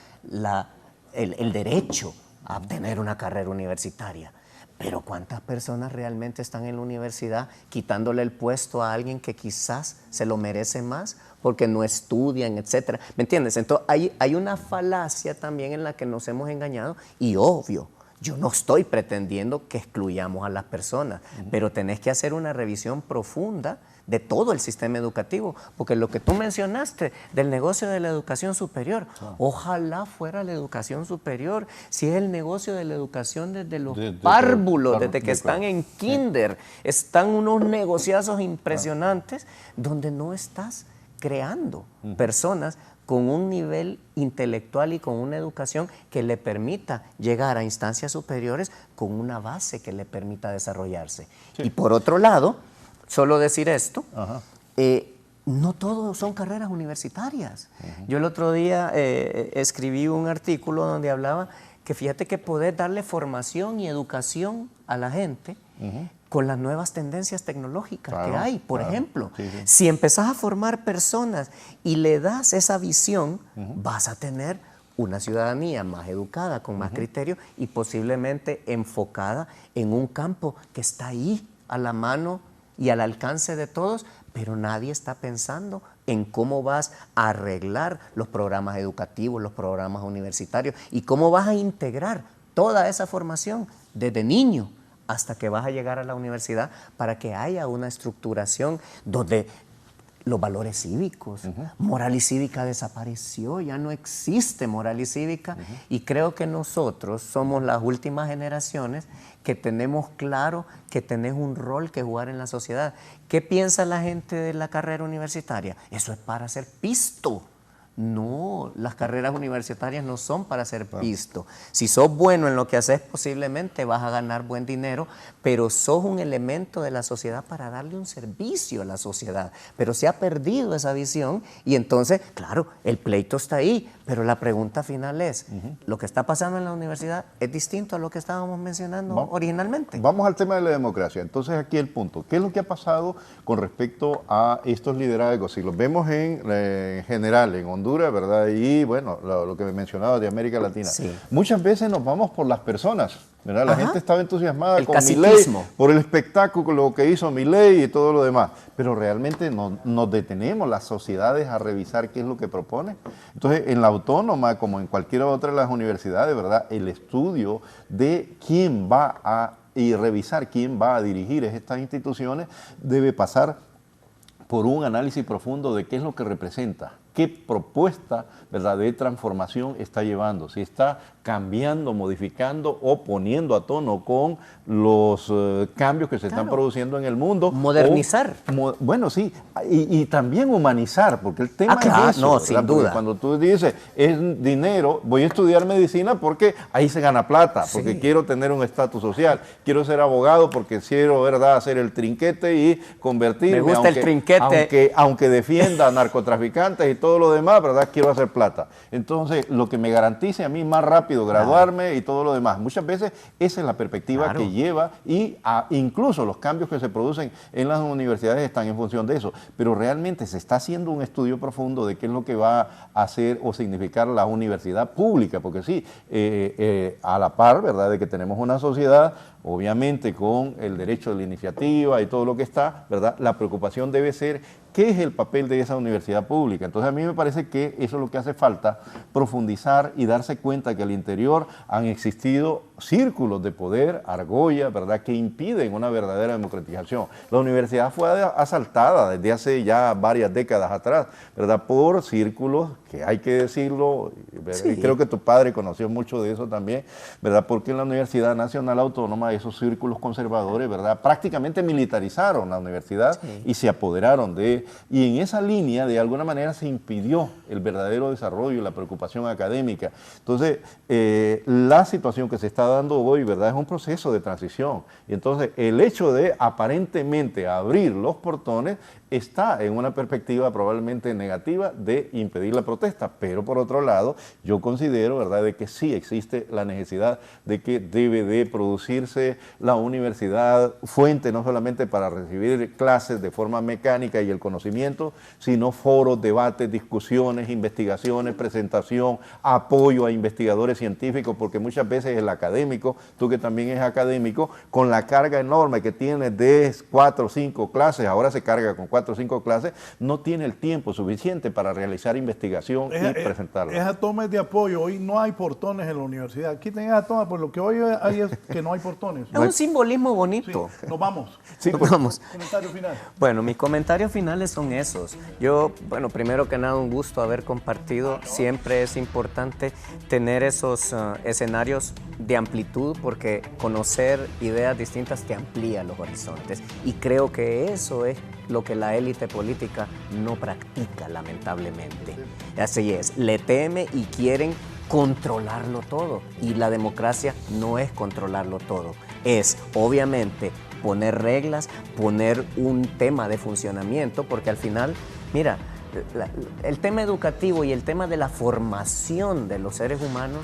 el derecho a obtener una carrera universitaria. Pero ¿cuántas personas realmente están en la universidad quitándole el puesto a alguien que quizás se lo merece más porque no estudian, etcétera? ¿Me entiendes? Entonces hay una falacia también en la que nos hemos engañado y obvio, yo no estoy pretendiendo que excluyamos a las personas, pero tenés que hacer una revisión profunda de todo el sistema educativo, porque lo que tú mencionaste del negocio de la educación superior, ojalá fuera la educación superior, si es el negocio de la educación desde los párvulos, desde que están en kinder, están unos negociazos impresionantes donde no estás creando personas con un nivel intelectual y con una educación que le permita llegar a instancias superiores con una base que le permita desarrollarse. Y por otro lado, solo decir esto, no todos son carreras universitarias. Yo el otro día escribí un artículo donde hablaba que fíjate que podés darle formación y educación a la gente con las nuevas tendencias tecnológicas que hay. Por ejemplo, si empezás a formar personas y le das esa visión, vas a tener una ciudadanía más educada, con más criterio y posiblemente enfocada en un campo que está ahí a la mano y al alcance de todos, pero nadie está pensando en cómo vas a arreglar los programas educativos, los programas universitarios y cómo vas a integrar toda esa formación desde niño hasta que vas a llegar a la universidad para que haya una estructuración donde los valores cívicos, moral y cívica desapareció, ya no existe moral y cívica, y creo que nosotros somos las últimas generaciones que tenemos claro que tenés un rol que jugar en la sociedad. ¿Qué piensa la gente de la carrera universitaria? Eso es para ser pisto. No, las carreras universitarias no son para ser pisto. Si sos bueno en lo que haces, posiblemente vas a ganar buen dinero, pero sos un elemento de la sociedad para darle un servicio a la sociedad. Pero se ha perdido esa visión y entonces, claro, el pleito está ahí, pero la pregunta final es, ¿lo que está pasando en la universidad es distinto a lo que estábamos mencionando originalmente? Vamos al tema de la democracia. Entonces aquí el punto. ¿Qué es lo que ha pasado con respecto a estos liderazgos? Si los vemos en general, en Honduras, ¿verdad? Y bueno, lo que me mencionaba de América Latina. Sí. Muchas veces nos vamos por las personas, ¿verdad? La gente estaba entusiasmada con Milei, por el espectáculo que hizo Milei y todo lo demás. Pero realmente nos detenemos las sociedades a revisar qué es lo que propone. Entonces, en la autónoma, como en cualquier otra de las universidades, ¿verdad? El estudio de quién va a y revisar quién va a dirigir estas instituciones debe pasar por un análisis profundo de qué es lo que representa, qué propuesta, ¿verdad?, de transformación está llevando, si está cambiando, modificando o poniendo a tono con los cambios que se están produciendo en el mundo. Modernizar. Bueno, sí, y también humanizar, porque el tema es eso. No, sin duda. Cuando tú dices, es dinero, voy a estudiar medicina porque ahí se gana plata, porque quiero tener un estatus social, quiero ser abogado porque quiero, ¿verdad?, hacer el trinquete y convertirme. Me gusta el trinquete. Aunque defienda a narcotraficantes y todo lo demás, ¿verdad?, quiero hacer plata. Entonces, lo que me garantice a mí más rápido graduarme y todo lo demás. Muchas veces esa es la perspectiva que lleva y incluso los cambios que se producen en las universidades están en función de eso. Pero realmente se está haciendo un estudio profundo de qué es lo que va a hacer o significar la universidad pública, porque sí, a la par, ¿verdad?, de que tenemos una sociedad, obviamente con el derecho de la iniciativa y todo lo que está, ¿verdad?, la preocupación debe ser qué es el papel de esa universidad pública. Entonces a mí me parece que eso es lo que hace falta, profundizar y darse cuenta que al interior han existido círculos de poder, argollas, ¿verdad?, que impiden una verdadera democratización. La universidad fue asaltada desde hace ya varias décadas atrás, ¿verdad?, por círculos que hay que decirlo, y creo que tu padre conoció mucho de eso también, ¿verdad?, porque en la Universidad Nacional Autónoma esos círculos conservadores, ¿verdad?, prácticamente militarizaron la universidad y se apoderaron y en esa línea de alguna manera se impidió el verdadero desarrollo y la preocupación académica. Entonces, la situación que se está dando hoy, ¿verdad?, es un proceso de transición. Y entonces el hecho de aparentemente abrir los portones está en una perspectiva probablemente negativa de impedir la protesta, pero por otro lado yo considero, ¿verdad?, de que sí existe la necesidad de que debe de producirse la universidad fuente no solamente para recibir clases de forma mecánica y el conocimiento, sino foros, debates, discusiones, investigaciones, presentación, apoyo a investigadores científicos, porque muchas veces el académico, tú que también eres académico, con la carga enorme que tiene de 4 o 5 clases, ahora se carga con 4 o 5 clases, no tiene el tiempo suficiente para realizar investigación y presentarla. Esa toma es de apoyo. Hoy no hay portones en la universidad. Quiten esa toma, pues lo que hoy hay es que no hay portones. Es un simbolismo bonito. Sí, nos vamos. Sí, nos vamos. Comentario final. Bueno, mis comentarios finales son esos. Yo, bueno, primero que nada, un gusto haber compartido. Siempre es importante tener esos escenarios de amplitud, porque conocer ideas distintas te amplía los horizontes. Y creo que eso es lo que la élite política no practica, lamentablemente. Así es, le teme y quieren controlarlo todo. Y la democracia no es controlarlo todo. Es, obviamente, poner reglas, poner un tema de funcionamiento, porque al final, mira, el tema educativo y el tema de la formación de los seres humanos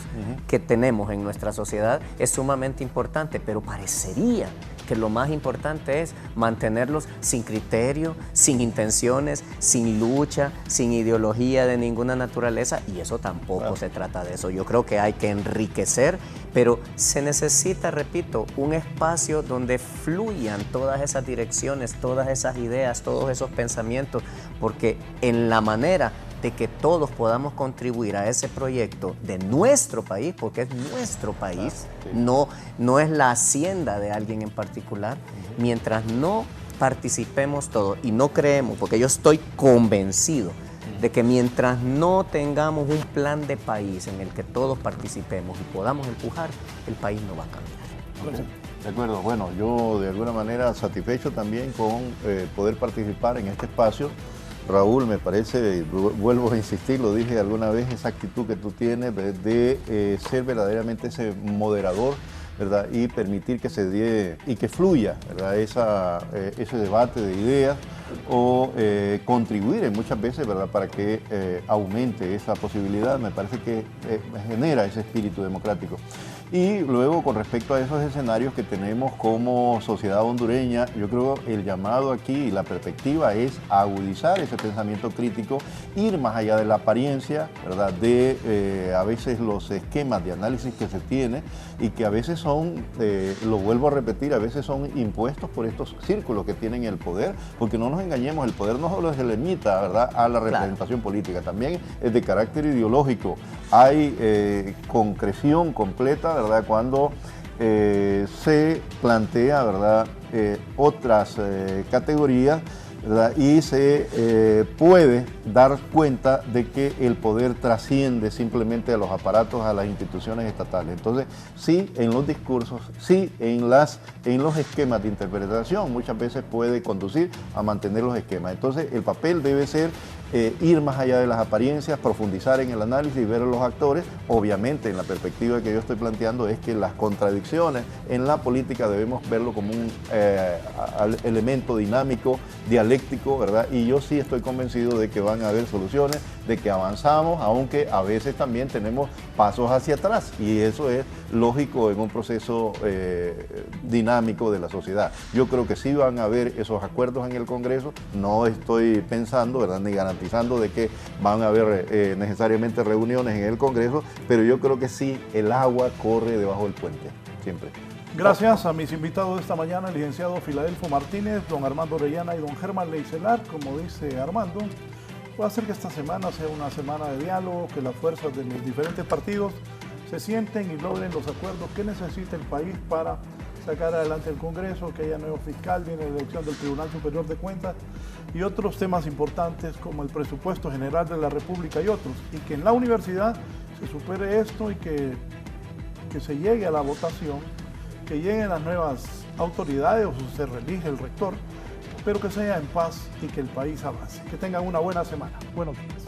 que tenemos en nuestra sociedad es sumamente importante, pero parecería que lo más importante es mantenerlos sin criterio, sin intenciones, sin lucha, sin ideología de ninguna naturaleza, y eso tampoco se trata de eso. Yo creo que hay que enriquecer, pero se necesita, repito, un espacio donde fluyan todas esas direcciones, todas esas ideas, todos esos pensamientos, porque en la manera de que todos podamos contribuir a ese proyecto de nuestro país, porque es nuestro país, no es la hacienda de alguien en particular, mientras no participemos todos y no creemos, porque yo estoy convencido de que mientras no tengamos un plan de país en el que todos participemos y podamos empujar, el país no va a cambiar. De acuerdo, bueno, yo de alguna manera satisfecho también con poder participar en este espacio. Raúl, me parece, vuelvo a insistir, lo dije alguna vez, esa actitud que tú tienes de ser verdaderamente ese moderador, ¿verdad? Y permitir que se dé y que fluya, ¿verdad? Ese debate de ideas o contribuir muchas veces, ¿verdad? Para que aumente esa posibilidad, me parece que genera ese espíritu democrático. Y luego, con respecto a esos escenarios que tenemos como sociedad hondureña, yo creo el llamado aquí y la perspectiva es agudizar ese pensamiento crítico, ir más allá de la apariencia, ¿verdad? De a veces los esquemas de análisis que se tiene y que a veces son, lo vuelvo a repetir, a veces son impuestos por estos círculos que tienen el poder, porque no nos engañemos, el poder no solo se limita, ¿verdad?, a la representación política, también es de carácter ideológico. Hay concreción completa, ¿verdad?, cuando se plantea, ¿verdad?, otras categorías, ¿verdad?, y se puede dar cuenta de que el poder trasciende simplemente a los aparatos, a las instituciones estatales. Entonces, sí, en los discursos, sí, en los esquemas de interpretación, muchas veces puede conducir a mantener los esquemas. Entonces, el papel debe ser ir más allá de las apariencias, profundizar en el análisis y ver a los actores. Obviamente, en la perspectiva que yo estoy planteando es que las contradicciones en la política debemos verlo como un elemento dinámico, dialéctico, ¿verdad? Y yo sí estoy convencido de que van a haber soluciones, de que avanzamos, aunque a veces también tenemos pasos hacia atrás, y eso es lógico en un proceso dinámico de la sociedad. Yo creo que sí van a haber esos acuerdos en el Congreso, no estoy pensando, ¿verdad?, ni garantizando de que van a haber necesariamente reuniones en el Congreso, pero yo creo que sí, el agua corre debajo del puente, siempre. Gracias a mis invitados de esta mañana, el licenciado Filadelfo Martínez, don Armando Orellana y don Germán Leicelar. Como dice Armando, puede hacer que esta semana sea una semana de diálogo, que las fuerzas de los diferentes partidos se sienten y logren los acuerdos que necesita el país para sacar adelante el Congreso, que haya nuevo fiscal, viene la elección del Tribunal Superior de Cuentas y otros temas importantes como el presupuesto general de la República y otros, y que en la universidad se supere esto y que se llegue a la votación, que lleguen las nuevas autoridades o se reelige el rector, pero que sea en paz y que el país avance. Que tengan una buena semana. Buenos días.